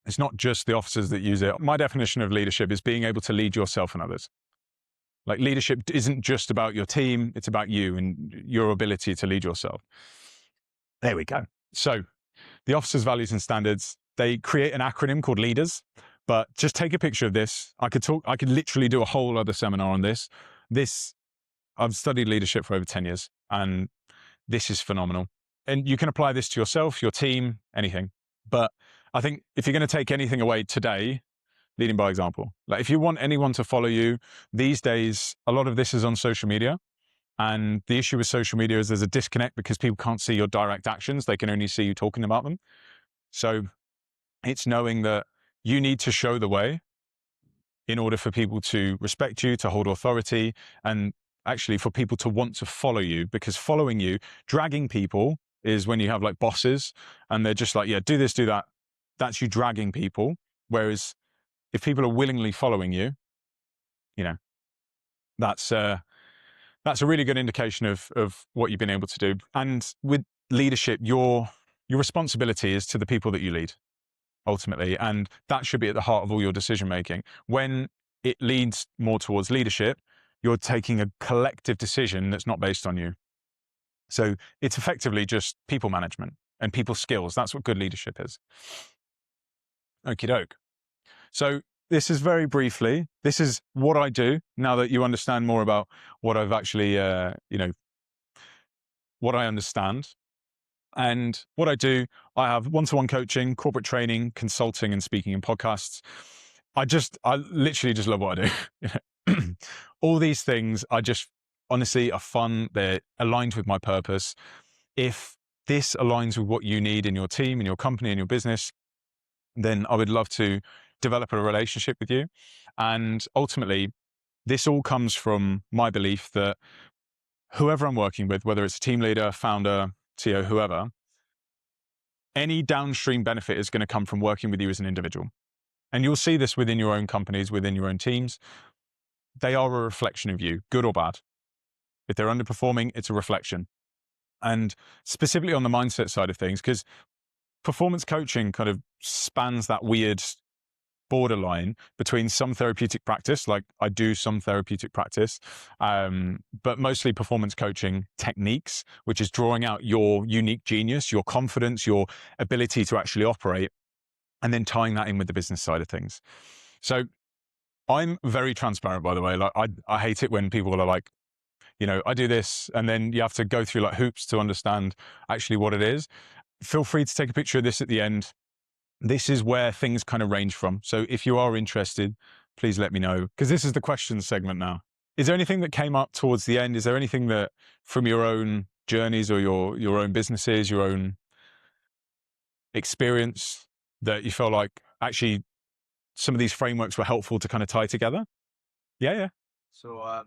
It's not just the officers that use it. My definition of leadership is being able to lead yourself and others. Like, leadership isn't just about your team, it's about you and your ability to lead yourself. There we go. So the officers' values and standards, they create an acronym called LEADERS. But just take a picture of this. I could literally do a whole other seminar on this. I've studied leadership for over 10 years, and this is phenomenal. And you can apply this to yourself, your team, anything. But I think if you're going to take anything away today, leading by example. Like, if you want anyone to follow you, these days, a lot of this is on social media. And the issue with social media is there's a disconnect because people can't see your direct actions. They can only see you talking about them. So it's knowing that you need to show the way in order for people to respect you, to hold authority, and actually for people to want to follow you. Because following you, dragging people, is when you have like bosses and they're just like, yeah, do this, do that. That's you dragging people. Whereas if people are willingly following you, you know, that's a really good indication of what you've been able to do. And with leadership, your responsibility is to the people that you lead, ultimately. And that should be at the heart of all your decision making. When it leads more towards leadership, you're taking a collective decision that's not based on you. So it's effectively just people management and people skills. That's what good leadership is. Okie doke. So this is very briefly, this is what I do now that you understand more about what I've actually, what I understand. And what I do, I have one-to-one coaching, corporate training, consulting, and speaking in podcasts. I literally just love what I do. All these things honestly are fun. They're aligned with my purpose. If this aligns with what you need in your team, in your company, in your business, then I would love to develop a relationship with you. And ultimately, this all comes from my belief that whoever I'm working with, whether it's a team leader, founder, CEO, whoever, any downstream benefit is going to come from working with you as an individual. And you'll see this within your own companies, within your own teams. They are a reflection of you, good or bad. If they're underperforming, it's a reflection. And specifically on the mindset side of things, because performance coaching kind of spans that weird borderline between some therapeutic practice, like I do some therapeutic practice, but mostly performance coaching techniques, which is drawing out your unique genius, your confidence, your ability to actually operate, and then tying that in with the business side of things. So I'm very transparent, by the way. Like I hate it when people are like, I do this, and then you have to go through like hoops to understand actually what it is. Feel free to take a picture of this at the end. This is where things kind of range from. So if you are interested, please let me know, because this is the questions segment now. Is there anything that came up towards the end? Is there anything that from your own journeys or your own businesses, your own experience, that you felt like actually some of these frameworks were helpful to kind of tie together? Yeah. So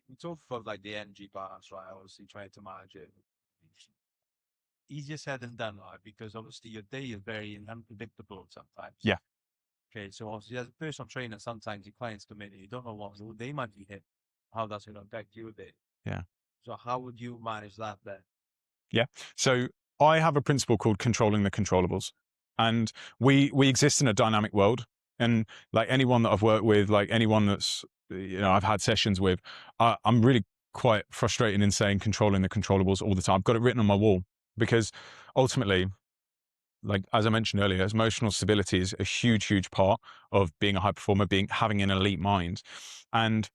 we talked about like the energy balance, right? Obviously trying to manage it. Easier said than done, right? Because obviously your day is very unpredictable sometimes. Yeah. Okay, so obviously as a personal trainer, sometimes your clients come in and you don't know what they might be hit. How that's going to affect you a bit. Yeah. So how would you manage that then? Yeah. So I have a principle called controlling the controllables. And we exist in a dynamic world. And like anyone that I've worked with, like anyone that's, I've had sessions with, I'm really quite frustrated in saying controlling the controllables all the time. I've got it written on my wall because ultimately, like as I mentioned earlier, emotional stability is a huge, huge part of being a high performer, having an elite mind. And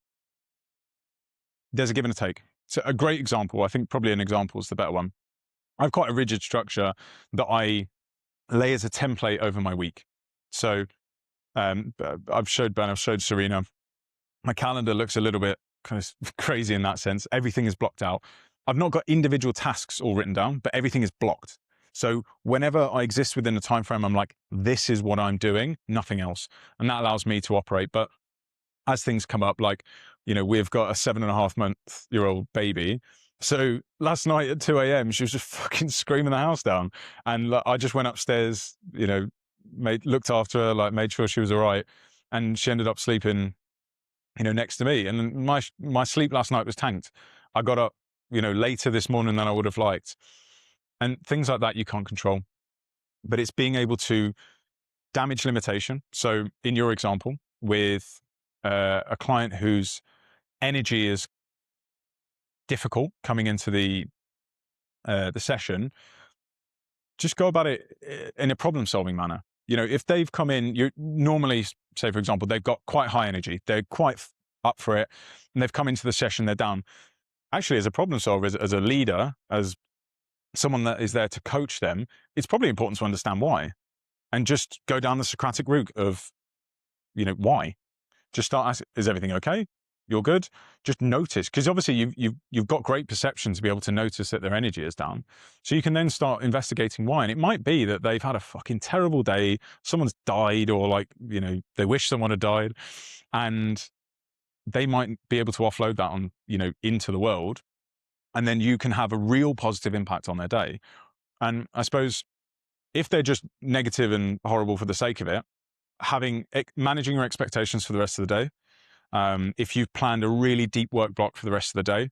there's a give and a take. So a great example, I think probably an example is the better one. I have quite a rigid structure that I lay as a template over my week. So I've showed Ben, I've showed Serena. My calendar looks a little bit kind of crazy in that sense. Everything is blocked out. I've not got individual tasks all written down, but everything is blocked. So whenever I exist within a time frame, I'm like, this is what I'm doing, nothing else. And that allows me to operate. But as things come up, like, we've got a 7.5-month-old baby. So last night at 2 a.m., she was just fucking screaming the house down. And I just went upstairs, looked after her, like made sure she was all right. And she ended up sleeping, next to me. And my sleep last night was tanked. I got up, later this morning than I would have liked. And things like that you can't control. But it's being able to damage limitation. So in your example, with a client whose energy is difficult coming into the session, just go about it in a problem-solving manner. If they've come in, you normally say, for example, they've got quite high energy, they're quite up for it, and they've come into the session, they're down. Actually, as a problem solver, as a leader, as someone that is there to coach them, it's probably important to understand why, and just go down the Socratic route of, why. Just start asking, is everything okay? You're good? Just notice, because obviously you've got great perception to be able to notice that their energy is down. So you can then start investigating why. And it might be that they've had a fucking terrible day, someone's died, or they wish someone had died, and they might be able to offload that on, into the world. And then you can have a real positive impact on their day. And I suppose if they're just negative and horrible for the sake of it, managing your expectations for the rest of the day. If you've planned a really deep work block for the rest of the day,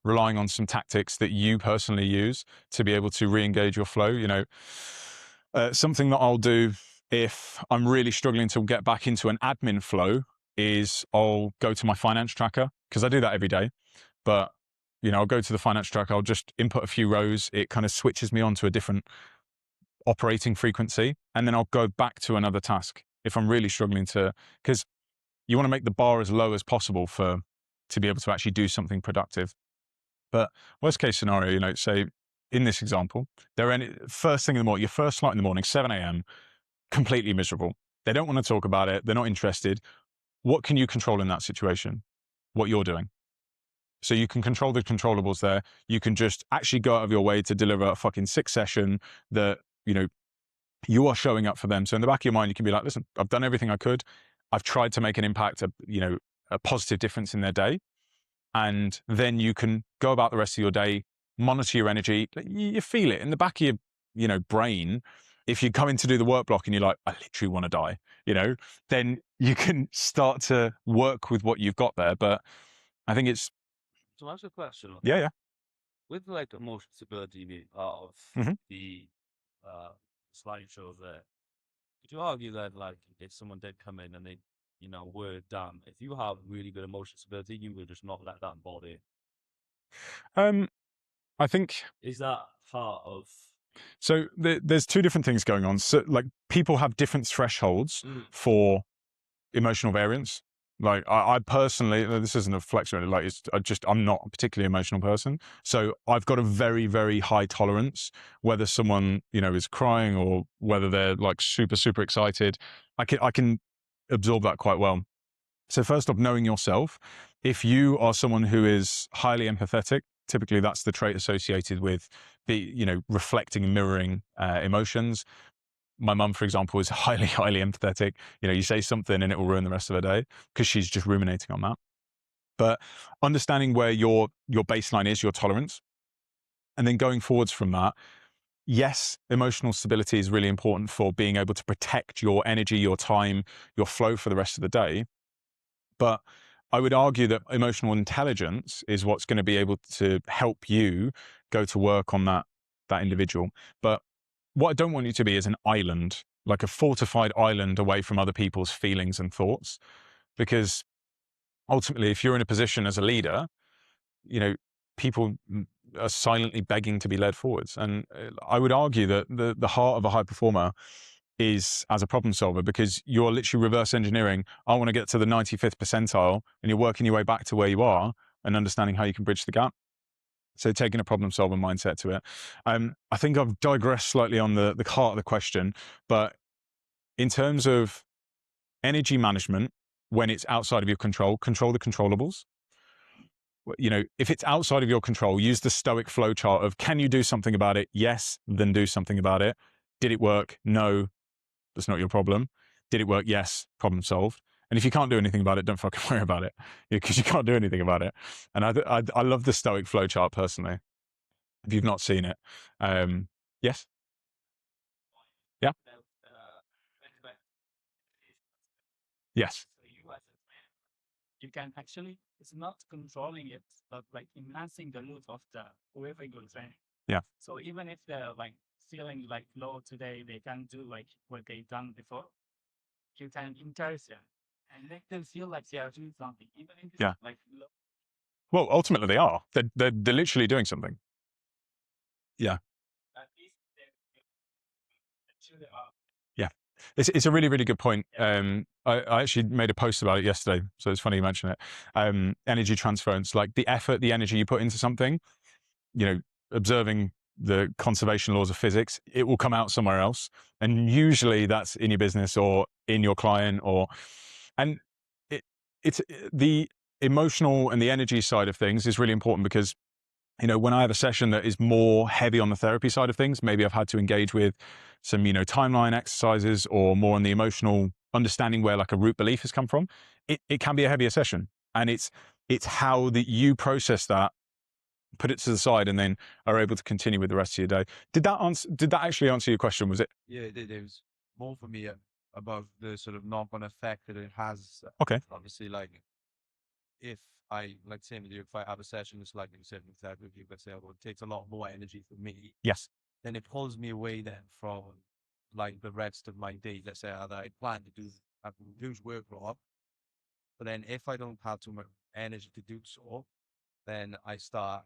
relying on some tactics that you personally use to be able to re-engage your flow. Something that I'll do if I'm really struggling to get back into an admin flow is I'll go to my finance tracker, because I do that every day. But, I'll go to the finance tracker, I'll just input a few rows. It kind of switches me on to a different operating frequency, and then I'll go back to another task if I'm really struggling because you want to make the bar as low as possible to be able to actually do something productive. But worst case scenario, say in this example, first thing in the morning, your first flight in the morning, 7 a.m., completely miserable. They don't want to talk about it. They're not interested. What can you control in that situation? What you're doing. So you can control the controllables there. You can just actually go out of your way to deliver a fucking sick session that, you are showing up for them. So in the back of your mind, you can be like, listen, I've done everything I could. I've tried to make an impact, a positive difference in their day. And then you can go about the rest of your day, monitor your energy. You feel it in the back of your, brain. if you come in to do the work block and you're like, I literally want to die, then you can start to work with what you've got there. But I think it's, To answer the question, yeah. with like emotional stability being part of Mhm. the slideshow there, could you argue that like if someone did come in and they, were done, if you have really good emotional stability, you would just not let that body? I think Is that part of? so. There's two different things going on. So like people have different thresholds for emotional variance. Like I personally, this isn't a flex really. Like I'm not a particularly emotional person, so I've got a very, very high tolerance. Whether someone is crying or whether they're like super, super excited, I can absorb that quite well. So first off, knowing yourself. If you are someone who is highly empathetic, typically that's the trait associated with the reflecting and mirroring emotions. My mum, for example, is highly, highly empathetic. You say something and it will ruin the rest of her day because she's just ruminating on that. But understanding where your baseline is, your tolerance, and then going forwards from that, yes, emotional stability is really important for being able to protect your energy, your time, your flow for the rest of the day. But I would argue that emotional intelligence is what's going to be able to help you go to work on that individual. But what I don't want you to be is an island, like a fortified island away from other people's feelings and thoughts. Because ultimately, if you're in a position as a leader, people are silently begging to be led forwards. And I would argue that the heart of a high performer is as a problem solver, because you're literally reverse engineering. I want to get to the 95th percentile, and you're working your way back to where you are and understanding how you can bridge the gap. So taking a problem solver mindset to it. I think I've digressed slightly on the heart of the question, but in terms of energy management, when it's outside of your control the controllables. If it's outside of your control, use the stoic flow chart of, can you do something about it? Yes, then do something about it. Did it work? No, that's not your problem. Did it work? Yes, problem solved. And if you can't do anything about it, don't fucking worry about it, because you can't do anything about it. And I love the stoic flow chart personally. If you've not seen it, yes, yeah, yes, You can actually, it's not controlling it, but like enhancing the mood of the whoever you're training. Yeah. So even if they're like feeling like low today, they can do like what they've done before. You can encourage them and make them feel like they are doing something, even if it's Yeah. like low. Well, ultimately they are. They're literally doing something. Yeah. At least they truly are. Yeah. It's a really, really good point. I actually made a post about it yesterday, so it's funny you mention it. Energy transference, like the effort, the energy you put into something, observing the conservation laws of physics, it will come out somewhere else. And usually that's in your business or in your client, and it's the emotional and the energy side of things is really important, because when I have a session that is more heavy on the therapy side of things, maybe I've had to engage with some, timeline exercises, or more on the emotional understanding where like a root belief has come from. It can be a heavier session, and it's how that you process that, put it to the side, and then are able to continue with the rest of your day. Did that actually answer your question? Was it? Yeah, it was more for me about the sort of knock-on effect that it has. Okay. Obviously, like if I, like same with you, if I have a session, it's like you said with that with you, let's say, well, it takes a lot more energy for me. Yes. Then it pulls me away then from like the rest of my day. Let's say that I plan to do a huge work block, but then if I don't have too much energy to do so, then I start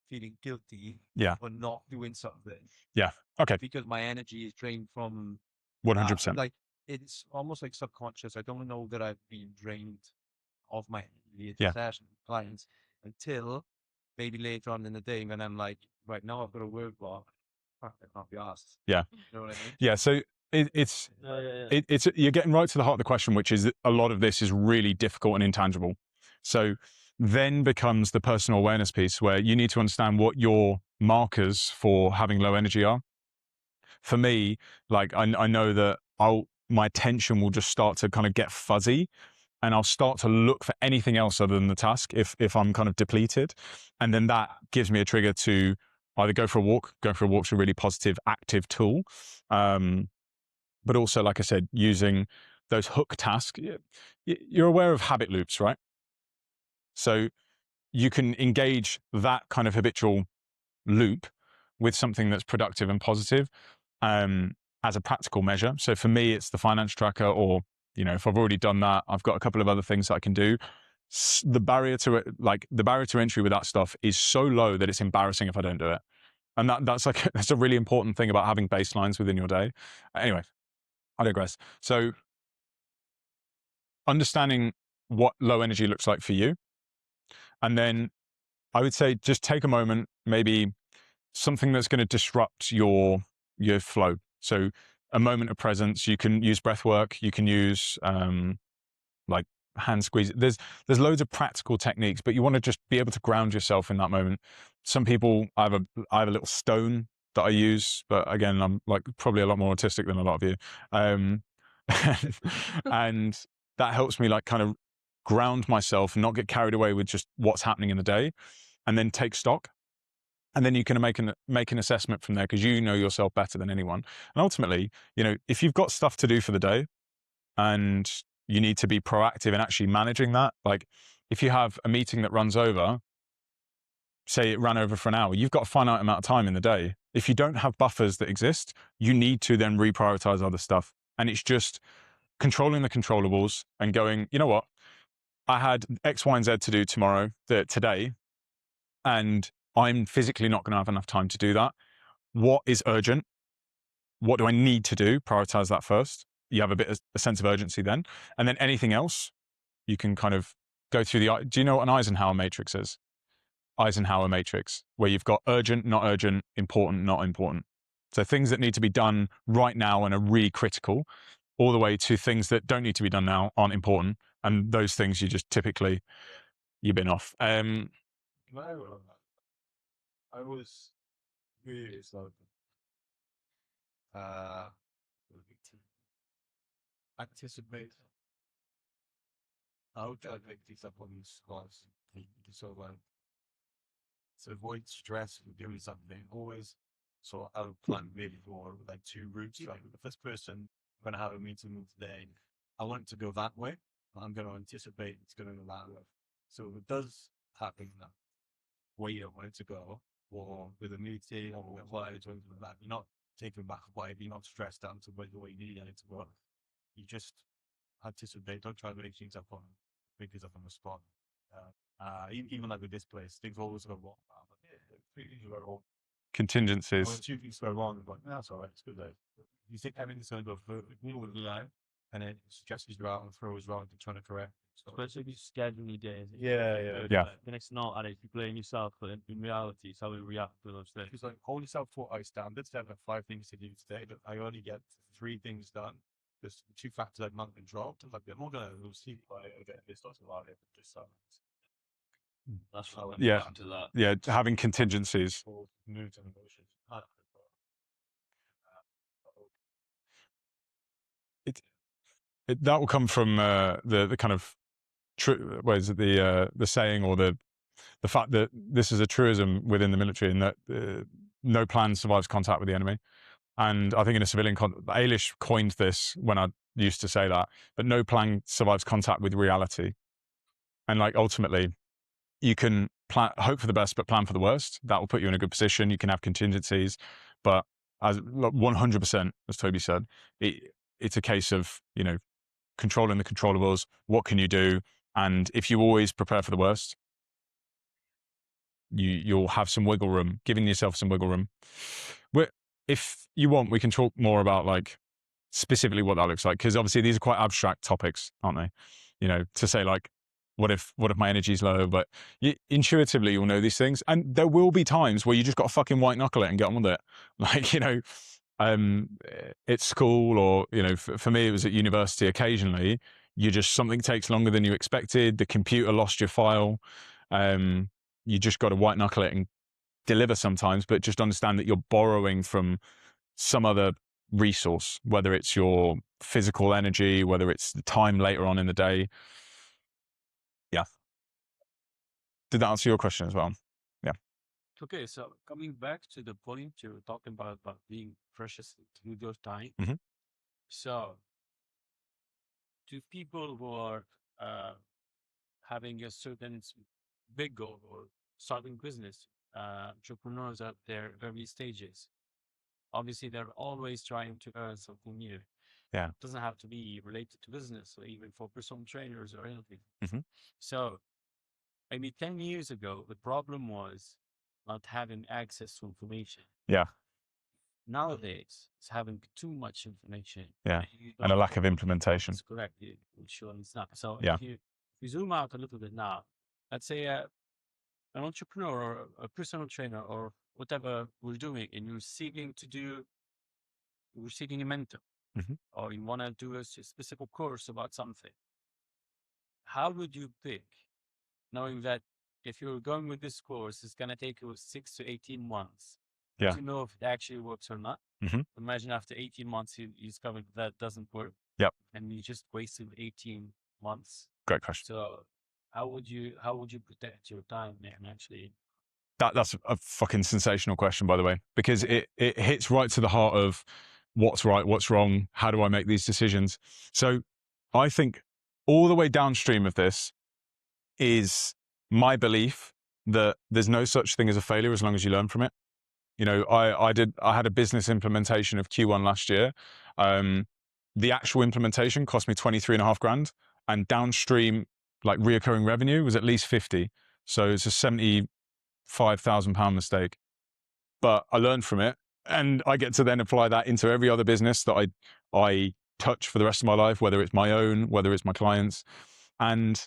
feeling guilty for not doing something. Yeah. Okay. Because my energy is drained from 100%. like it's almost like subconscious. I don't know that I've been drained of my session clients until maybe later on in the day when I'm like, right now I've got a work block. I can't be asked. Yeah. You know what I mean? Yeah. So it's you're getting right to the heart of the question, which is that a lot of this is really difficult and intangible. So then becomes the personal awareness piece, where you need to understand what your markers for having low energy are. For me, like I know that my attention will just start to kind of get fuzzy, and I'll start to look for anything else other than the task if I'm kind of depleted. And then that gives me a trigger to either go for a walk. Going for a walk's a really positive, active tool. But also, like I said, using those hook tasks. You're aware of habit loops, right? So you can engage that kind of habitual loop with something that's productive and positive as a practical measure. So for me, it's the finance tracker, or, if I've already done that, I've got a couple of other things that I can do. The barrier to entry with that stuff is so low that it's embarrassing if I don't do it. And that's a really important thing about having baselines within your day. Anyway, I digress. So understanding what low energy looks like for you. And then I would say just take a moment, maybe something that's going to disrupt your flow. So a moment of presence. You can use breath work. You can use like hand squeeze. There's loads of practical techniques, but you want to just be able to ground yourself in that moment. Some people, I have a little stone that I use, but again, I'm like probably a lot more autistic than a lot of you. And that helps me like kind of ground myself and not get carried away with just what's happening in the day, and then take stock. And then you can make an assessment from there, because you know yourself better than anyone. And ultimately, if you've got stuff to do for the day and you need to be proactive in actually managing that, like if you have a meeting that runs over, say it ran over for an hour, you've got a finite amount of time in the day. If you don't have buffers that exist, you need to then reprioritize other stuff. And it's just controlling the controllables and going, you know what? I had X, Y, and Z to do today, and I'm physically not going to have enough time to do that. What is urgent? What do I need to do? Prioritize that first. You have a sense of urgency then. And then anything else, you can kind of go through do you know what an Eisenhower matrix is? Eisenhower matrix, where you've got urgent, not urgent, important, not important. So things that need to be done right now and are really critical, all the way to things that don't need to be done now, aren't important. And those things you just typically, you bin off. I was really anticipate. I would try to pick these up on these spots. So to avoid stress with doing something, always. So I would plan maybe for like 2 routes. Like the first person I'm gonna have a meeting with today, I want it to go that way. I'm gonna anticipate it's gonna go that way. So if it does happen that way you don't want it to go, or with a meeting or with whatever, you're not taken back by it, you're not stressed out to the way you need it to go. You just anticipate, don't try to make things up on the spot. Even like with this place, things always go wrong. Three things go wrong. Contingencies. When 2 things go wrong, but that's all right, it's good though. You think everything's going to go perfectly with the line, and it stresses you out and throws you out and trying to correct. So, Especially if you schedule your days. yeah. Then it's not, and if you blame yourself, but in reality, it's how we react to those things. It's like hold yourself to high standards. There are 5 things to do today, but I only get 3 things done. There's 2 factors I've not controlled. Like I'm not gonna see by get this lots about it. Just That's how I Yeah. to that. Yeah, having contingencies. Moves and emotions. That will come from the kind of what is it, the saying, or the fact that this is a truism within the military, in that no plan survives contact with the enemy. And I think in a civilian Ailish coined this when I used to say that, but no plan survives contact with reality. And like ultimately, you can hope for the best, but plan for the worst. That will put you in a good position. You can have contingencies, but as 100%, as Toby said, it's a case of, controlling the controllables. What can you do? And if you always prepare for the worst, you'll have some wiggle room, giving yourself some wiggle room. If you want, we can talk more about like specifically what that looks like, because obviously these are quite abstract topics, aren't they? To say like, what if my energy's low? But intuitively you'll know these things, and there will be times where you just got to fucking white knuckle it and get on with it. Like, at school, or for me it was at university. Occasionally, something takes longer than you expected. The computer lost your file. You just got to white knuckle it and deliver sometimes, but just understand that you're borrowing from some other resource, whether it's your physical energy, whether it's the time later on in the day. Yeah. Did that answer your question as well? Yeah. Okay, so coming back to the point you were talking about being precious with your time. Mhm. So, to people who are uh, having a certain big goal or starting business, entrepreneurs at their early stages, obviously they're always trying to earn something new. Yeah. It doesn't have to be related to business or even for personal trainers or anything. Mhm. So, maybe 10 years ago, the problem was not having access to information. Yeah. Nowadays, it's having too much information. Yeah. You And a don't lack of know. implementation. That's correct. Sure, it's not. So Yeah. if you zoom out a little bit now, let's say an entrepreneur or a personal trainer or whatever we're doing, and you're seeking a mentor, Mhm. or you want to do a specific course about something. How would you pick, knowing that if you're going with this course, it's going to take you 6 to 18 months Yeah. to know if it actually works or not? Mhm. Imagine after 18 months, you discovered that doesn't work. Yep. And you just wasted 18 months. Great question. So how would you protect your time and actually? That's a fucking sensational question, by the way, because it hits right to the heart of what's right, what's wrong, how do I make these decisions? So I think all the way downstream of this is my belief that there's no such thing as a failure as long as you learn from it. You know, I had a business implementation of Q1 last year. The actual implementation cost me 23.5 grand, and downstream, like reoccurring revenue, was at least 50. So it's a £75,000 mistake. But I learned from it, and I get to then apply that into every other business that I touch for the rest of my life, whether it's my own, whether it's my clients. And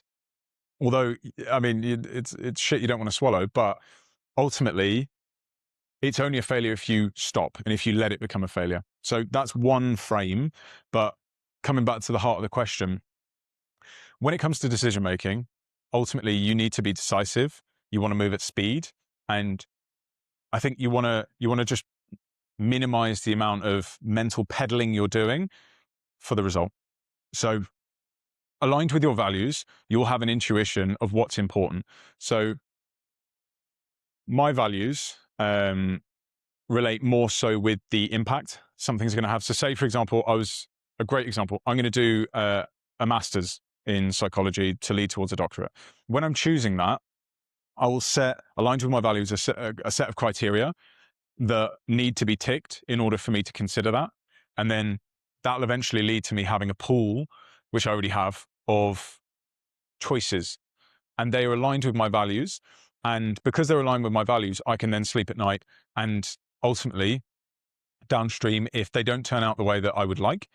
although, I mean, it's shit you don't want to swallow, but ultimately, it's only a failure if you stop and if you let it become a failure. So that's one frame. But coming back to the heart of the question, when it comes to decision making, ultimately you need to be decisive. You want to move at speed, and I think you want to just minimize the amount of mental peddling you're doing for the result. So aligned with your values, you'll have an intuition of what's important. So my values relate more so with the impact something's going to have. So say, for example, a great example, I'm going to do a master's in psychology to lead towards a doctorate. When I'm choosing that, I will set, aligned with my values, a set of criteria that need to be ticked in order for me to consider that. And then that'll eventually lead to me having a pool, which I already have, of choices. And they are aligned with my values. And because they're aligned with my values, I can then sleep at night. And ultimately, downstream, if they don't turn out the way that I would like,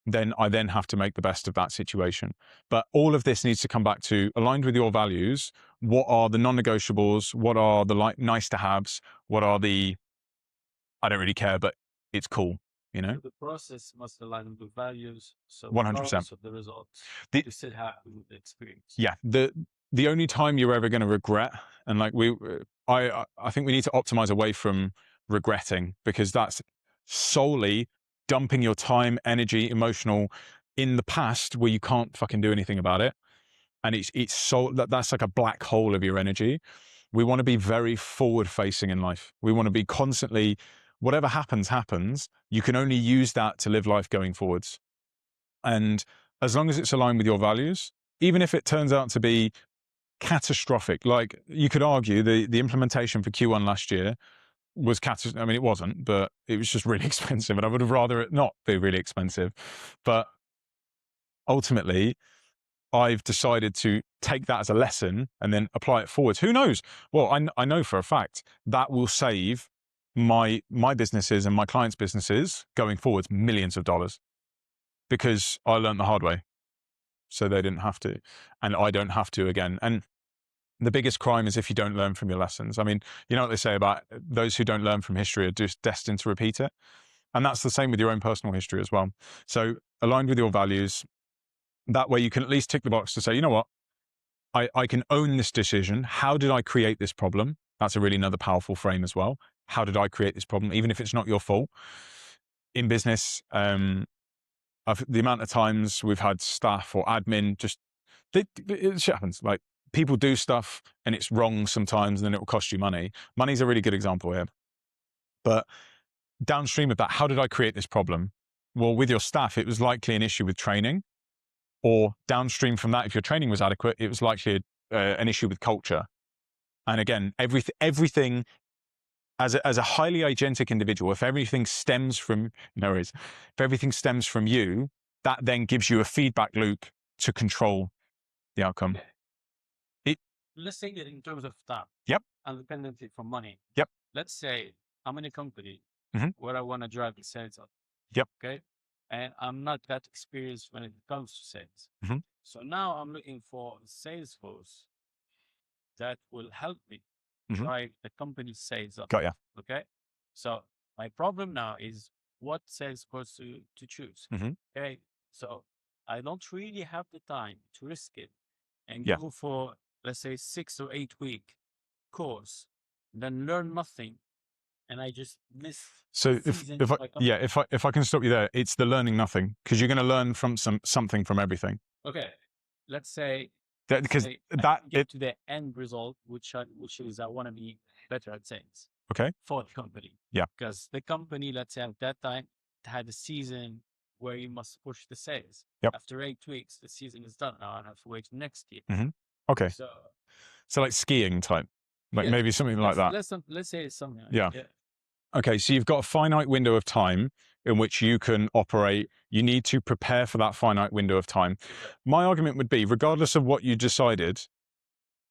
then I then have to make the best of that situation. But all of this needs to come back to, aligned with your values, what are the non-negotiables? What are the nice to haves? What are the, I don't really care, but it's cool, you know? So the process must align with the values. So 100%. regardless of the results, The- you still happy with the experience. Yeah, the only time you're ever going to regret, and like I think we need to optimize away from regretting, because that's solely dumping your time, energy, emotional in the past where you can't fucking do anything about it, and it's so that's like a black hole of your energy. We want to be very forward facing in life. We want to be constantly, whatever happens, you can only use that to live life going forwards. And as long as it's aligned with your values, even if it turns out to be catastrophic, like you could argue the implementation for Q1 last year was catastrophic. I mean, it wasn't, but it was just really expensive, and I would have rather it not be really expensive. But ultimately, I've decided to take that as a lesson and then apply it forwards. Who knows? Well, I know for a fact that will save my businesses and my clients' businesses going forwards millions of dollars, because I learned the hard way. So they didn't have to, and I don't have to again. And the biggest crime is if you don't learn from your lessons. I mean, you know what they say about those who don't learn from history are just destined to repeat it. And that's the same with your own personal history as well. So aligned with your values, that way you can at least tick the box to say, you know what, I can own this decision. How did I create this problem? That's a really another powerful frame as well. How did I create this problem? Even if it's not your fault. In business, the amount of times we've had staff or admin just, it shit happens. Like, people do stuff and it's wrong sometimes, and then it will cost you money. Money's a really good example here. But downstream of that, how did I create this problem? Well, with your staff, it was likely an issue with training, or downstream from that, if your training was adequate, it was likely an issue with culture. And again, everything as a highly agentic individual, if everything stems from, if everything stems from you, that then gives you a feedback loop to control the outcome. Let's say that in terms of that. Yep. Independently from money. Yep. Let's say I'm in a company Mhm. where I want to drive the sales up. Yep. Okay. And I'm not that experienced when it comes to sales. Mhm. So now I'm looking for a sales force that will help me Mhm. drive the company's sales up. Got ya. Okay. So my problem now is what sales force to choose. Mhm. Okay. So I don't really have the time to risk it and Yeah. go for, let's say, 6 or 8 week course, then learn nothing, and I just miss. So if I can stop you there, it's the learning nothing, because you're going to learn from something from everything. Okay, let's say Because I that get to the end result, which is I want to be better at sales. Okay. For the company. Yeah. Because the company, let's say at that time, had a season where you must push the sales. Yep. After 8 weeks, the season is done. Now I have to wait next year. Mhm. Okay. So like skiing type, like yeah, maybe something like that. Let's say it's something like Yeah. that. Okay, so you've got a finite window of time in which you can operate. You need to prepare for that finite window of time. My argument would be, regardless of what you decided,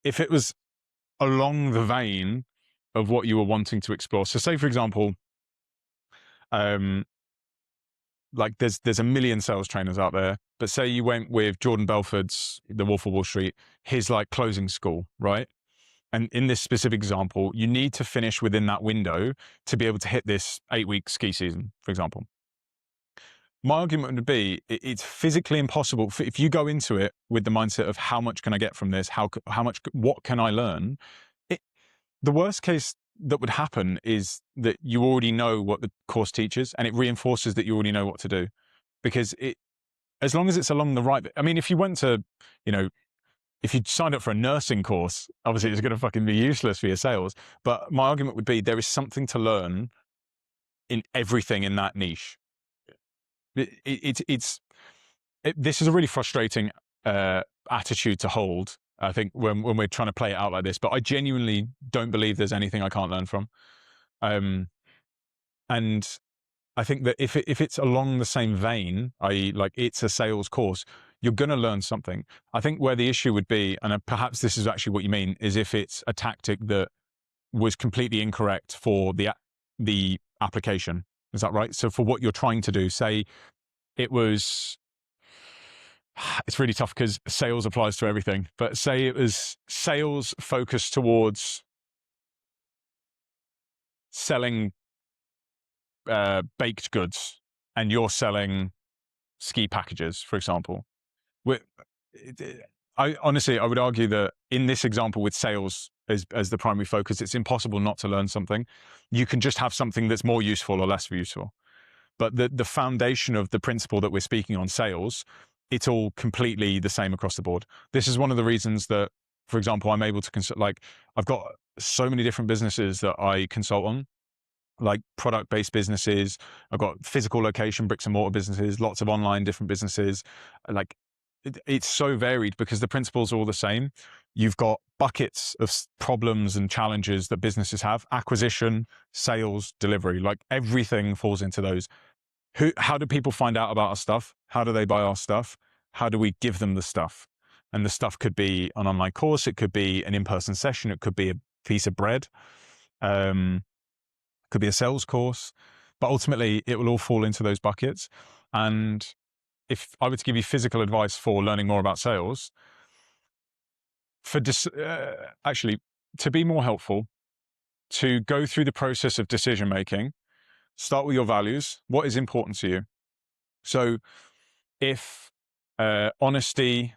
if it was along the vein of what you were wanting to explore. So say, for example, like there's a million sales trainers out there, but say you went with Jordan Belford's The Wolf of Wall Street, his like closing school, right? And in this specific example, you need to finish within that window to be able to hit this 8-week ski season, for example. My argument would be it's physically impossible if you go into it with the mindset of how much can I get from this? How much, what can I learn? The worst case that would happen is that you already know what the course teaches, and it reinforces that you already know what to do, because as long as it's along the right, I mean, if you went to, if you signed up for a nursing course, obviously it's going to fucking be useless for your sales. But my argument would be there is something to learn in everything in that niche. This is a really frustrating attitude to hold, I think, when we're trying to play it out like this. But I genuinely don't believe there's anything I can't learn from. And I think that if it's along the same vein, i.e. like it's a sales course, you're going to learn something. I think where the issue would be, and perhaps this is actually what you mean, is if it's a tactic that was completely incorrect for the application. Is that right? So for what you're trying to do, say it was, it's really tough because sales applies to everything, but say it was sales focused towards selling baked goods, and you're selling ski packages, for example. I would argue that in this example with sales as the primary focus, it's impossible not to learn something. You can just have something that's more useful or less useful. But the foundation of the principle that we're speaking on, sales, it's all completely the same across the board. This is one of the reasons that, for example, I'm able to consult, like I've got so many different businesses that I consult on, like product-based businesses. I've got physical location, bricks and mortar businesses, lots of online different businesses. Like it's so varied because the principles are all the same. You've got buckets of problems and challenges that businesses have: acquisition, sales, delivery. Like everything falls into those. How do people find out about our stuff? How do they buy our stuff? How do we give them the stuff? And the stuff could be an online course. It could be an in-person session. It could be a piece of bread. Could be a sales course, but ultimately it will all fall into those buckets. And if I were to give you physical advice for learning more about sales, actually, to be more helpful, to go through the process of decision making, start with your values. What is important to you? So if honesty,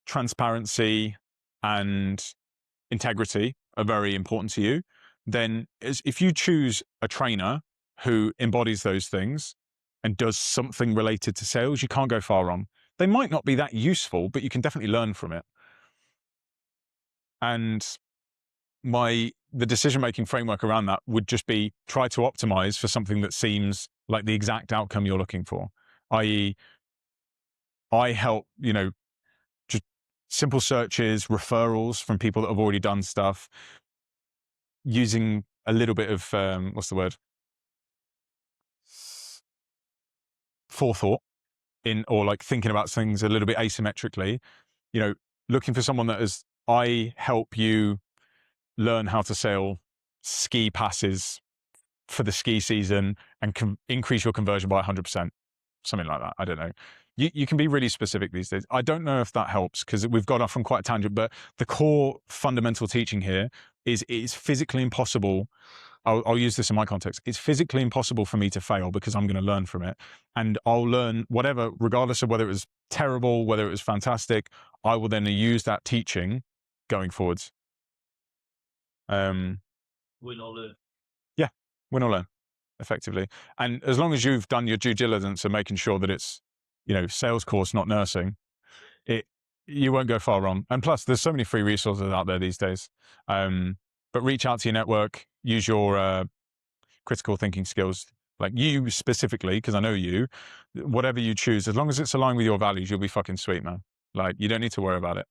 transparency, and integrity are very important to you, then if you choose a trainer who embodies those things and does something related to sales, you can't go far wrong. They might not be that useful, but you can definitely learn from it. And the decision-making framework around that would just be try to optimize for something that seems like the exact outcome you're looking for. I.e., I help, just simple searches, referrals from people that have already done stuff, using a little bit of, what's the word? Forethought or like thinking about things a little bit asymmetrically, looking for someone that I help you learn how to sail ski passes for the ski season and can increase your conversion by 100%, something like that. I don't know. You can be really specific these days. I don't know if that helps because we've gone off on quite a tangent, but the core fundamental teaching here is it's physically impossible. I'll use this in my context. It's physically impossible for me to fail because I'm going to learn from it. And I'll learn whatever, regardless of whether it was terrible, whether it was fantastic, I will then use that teaching going forwards. Win or learn. Yeah, win or learn, effectively. And as long as you've done your due diligence and making sure that it's, sales course, not nursing, you won't go far wrong. And plus, there's so many free resources out there these days. But reach out to your network, use your critical thinking skills, like you specifically, because I know you, whatever you choose, as long as it's aligned with your values, you'll be fucking sweet, man. Like, you don't need to worry about it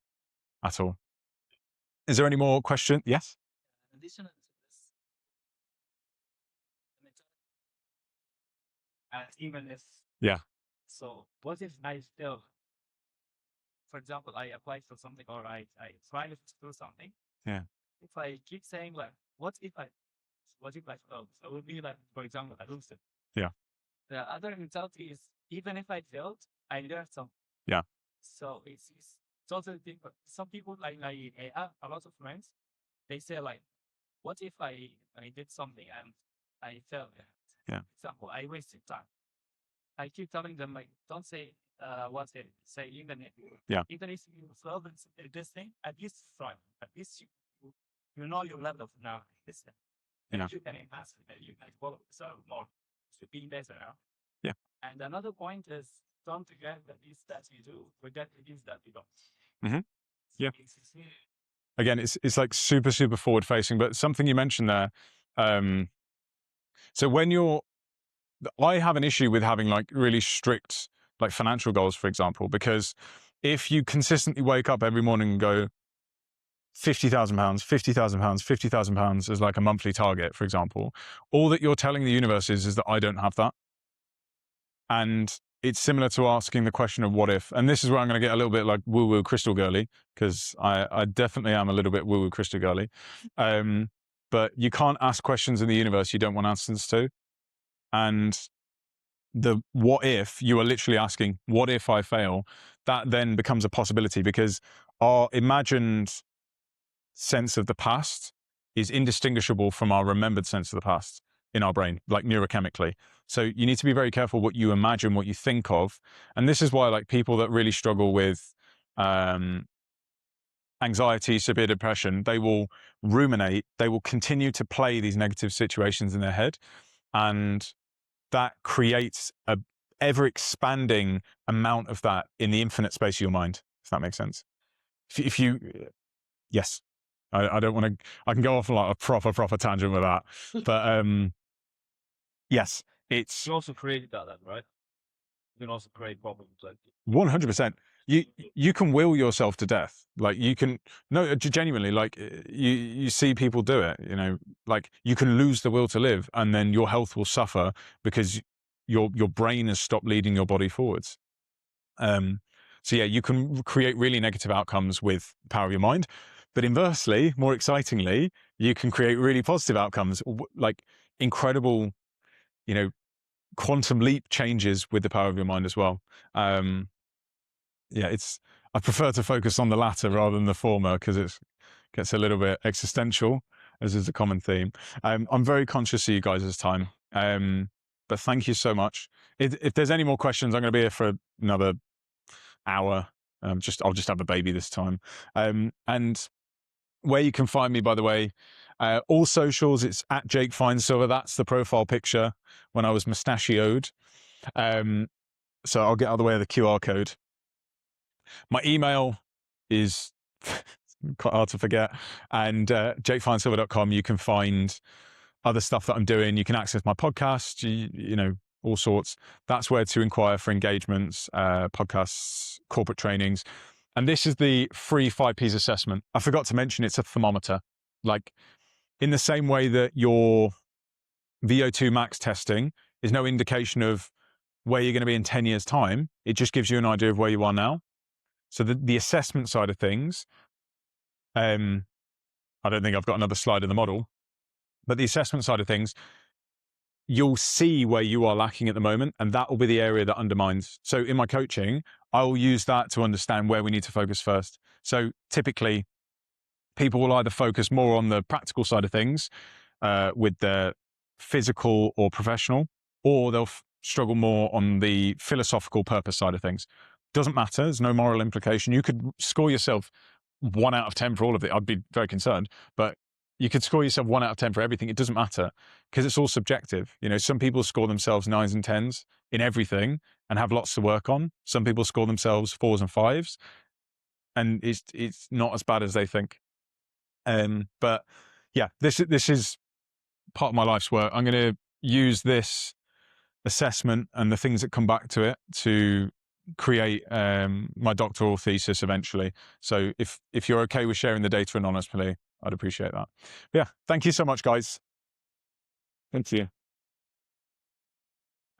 at all. Is there any more question? Yes? Additional to this, even if Yeah. So what if I still, for example, I apply for something or I try to do something. Yeah. If I keep saying like, what if I fail? So it would be like, for example, I lose it. Yeah. The other mentality is even if I failed, I learned something. Yeah. So it's totally different. Some people I have a lot of friends, they say like, what if I did something and I failed? Yeah. For example, I wasted time. I keep telling them like, don't say what's it. Say even if you fail this thing, at least try. At least you know your level of now. This thing. Yeah. You can enhance it. You can follow so more to be better now. Yeah. And another point is don't forget that these that you do, forget the things that you don't. Mm-hmm. Yeah. Again, it's like super, super forward facing, but something you mentioned there. So when I have an issue with having like really strict like financial goals, for example, because if you consistently wake up every morning and go £50,000, £50,000, £50,000 as like a monthly target, for example, all that you're telling the universe is that I don't have that. And it's similar to asking the question of what if, and this is where I'm going to get a little bit like woo-woo crystal girly, because I definitely am a little bit woo-woo crystal girly. But you can't ask questions in the universe you don't want answers to. And the what if, you are literally asking, what if I fail? That then becomes a possibility because our imagined sense of the past is indistinguishable from our remembered sense of the past in our brain, like neurochemically. So you need to be very careful what you imagine, what you think of. And this is why like people that really struggle with anxiety, severe depression, they will ruminate, they will continue to play these negative situations in their head. And that creates a ever expanding amount of that in the infinite space of your mind, if that makes sense. If you, yes, I don't want to, I can go off on like a proper tangent with that, but yes, it's. You also created that, right? You can also create problems. Like 100%. You can will yourself to death. Like you can, no, genuinely, like you see people do it, like you can lose the will to live and then your health will suffer because your brain has stopped leading your body forwards. So yeah, you can create really negative outcomes with the power of your mind, but inversely, more excitingly, you can create really positive outcomes, like incredible, quantum leap changes with the power of your mind as well. Yeah, I prefer to focus on the latter rather than the former because it gets a little bit existential, as is a common theme. I'm very conscious of you guys' time, but thank you so much. If there's any more questions, I'm going to be here for another hour. I'll just have a baby this time. And where you can find me, by the way, all socials, it's at Jake Finesilver. That's the profile picture when I was mustachioed. So I'll get out of the way of the QR code. My email is quite hard to forget. And jakefinesilver.com, you can find other stuff that I'm doing. You can access my podcast, you know, all sorts. That's where to inquire for engagements, podcasts, corporate trainings. And this is the free 5Ps assessment. I forgot to mention it's a thermometer. Like, in the same way that your VO2 max testing is no indication of where you're going to be in 10 years' time, it just gives you an idea of where you are now. So the assessment side of things, I don't think I've got another slide in the model, but the assessment side of things, you'll see where you are lacking at the moment, and that will be the area that undermines. So in my coaching, I will use that to understand where we need to focus first. So typically, people will either focus more on the practical side of things with their physical or professional, or they'll struggle more on the philosophical purpose side of things. Doesn't matter. There's no moral implication. You could score yourself 1 out of 10 for all of it. I'd be very concerned, but you could score yourself 1 out of 10 for everything. It doesn't matter because it's all subjective. You know, some people score themselves 9s and 10s in everything and have lots to work on. Some people score themselves 4s and 5s, and it's not as bad as they think. But yeah, this is part of my life's work. I'm going to use this assessment and the things that come back to it to create my doctoral thesis eventually. So if you're okay with sharing the data anonymously, I'd appreciate that. But yeah, thank you so much, guys. Thank you.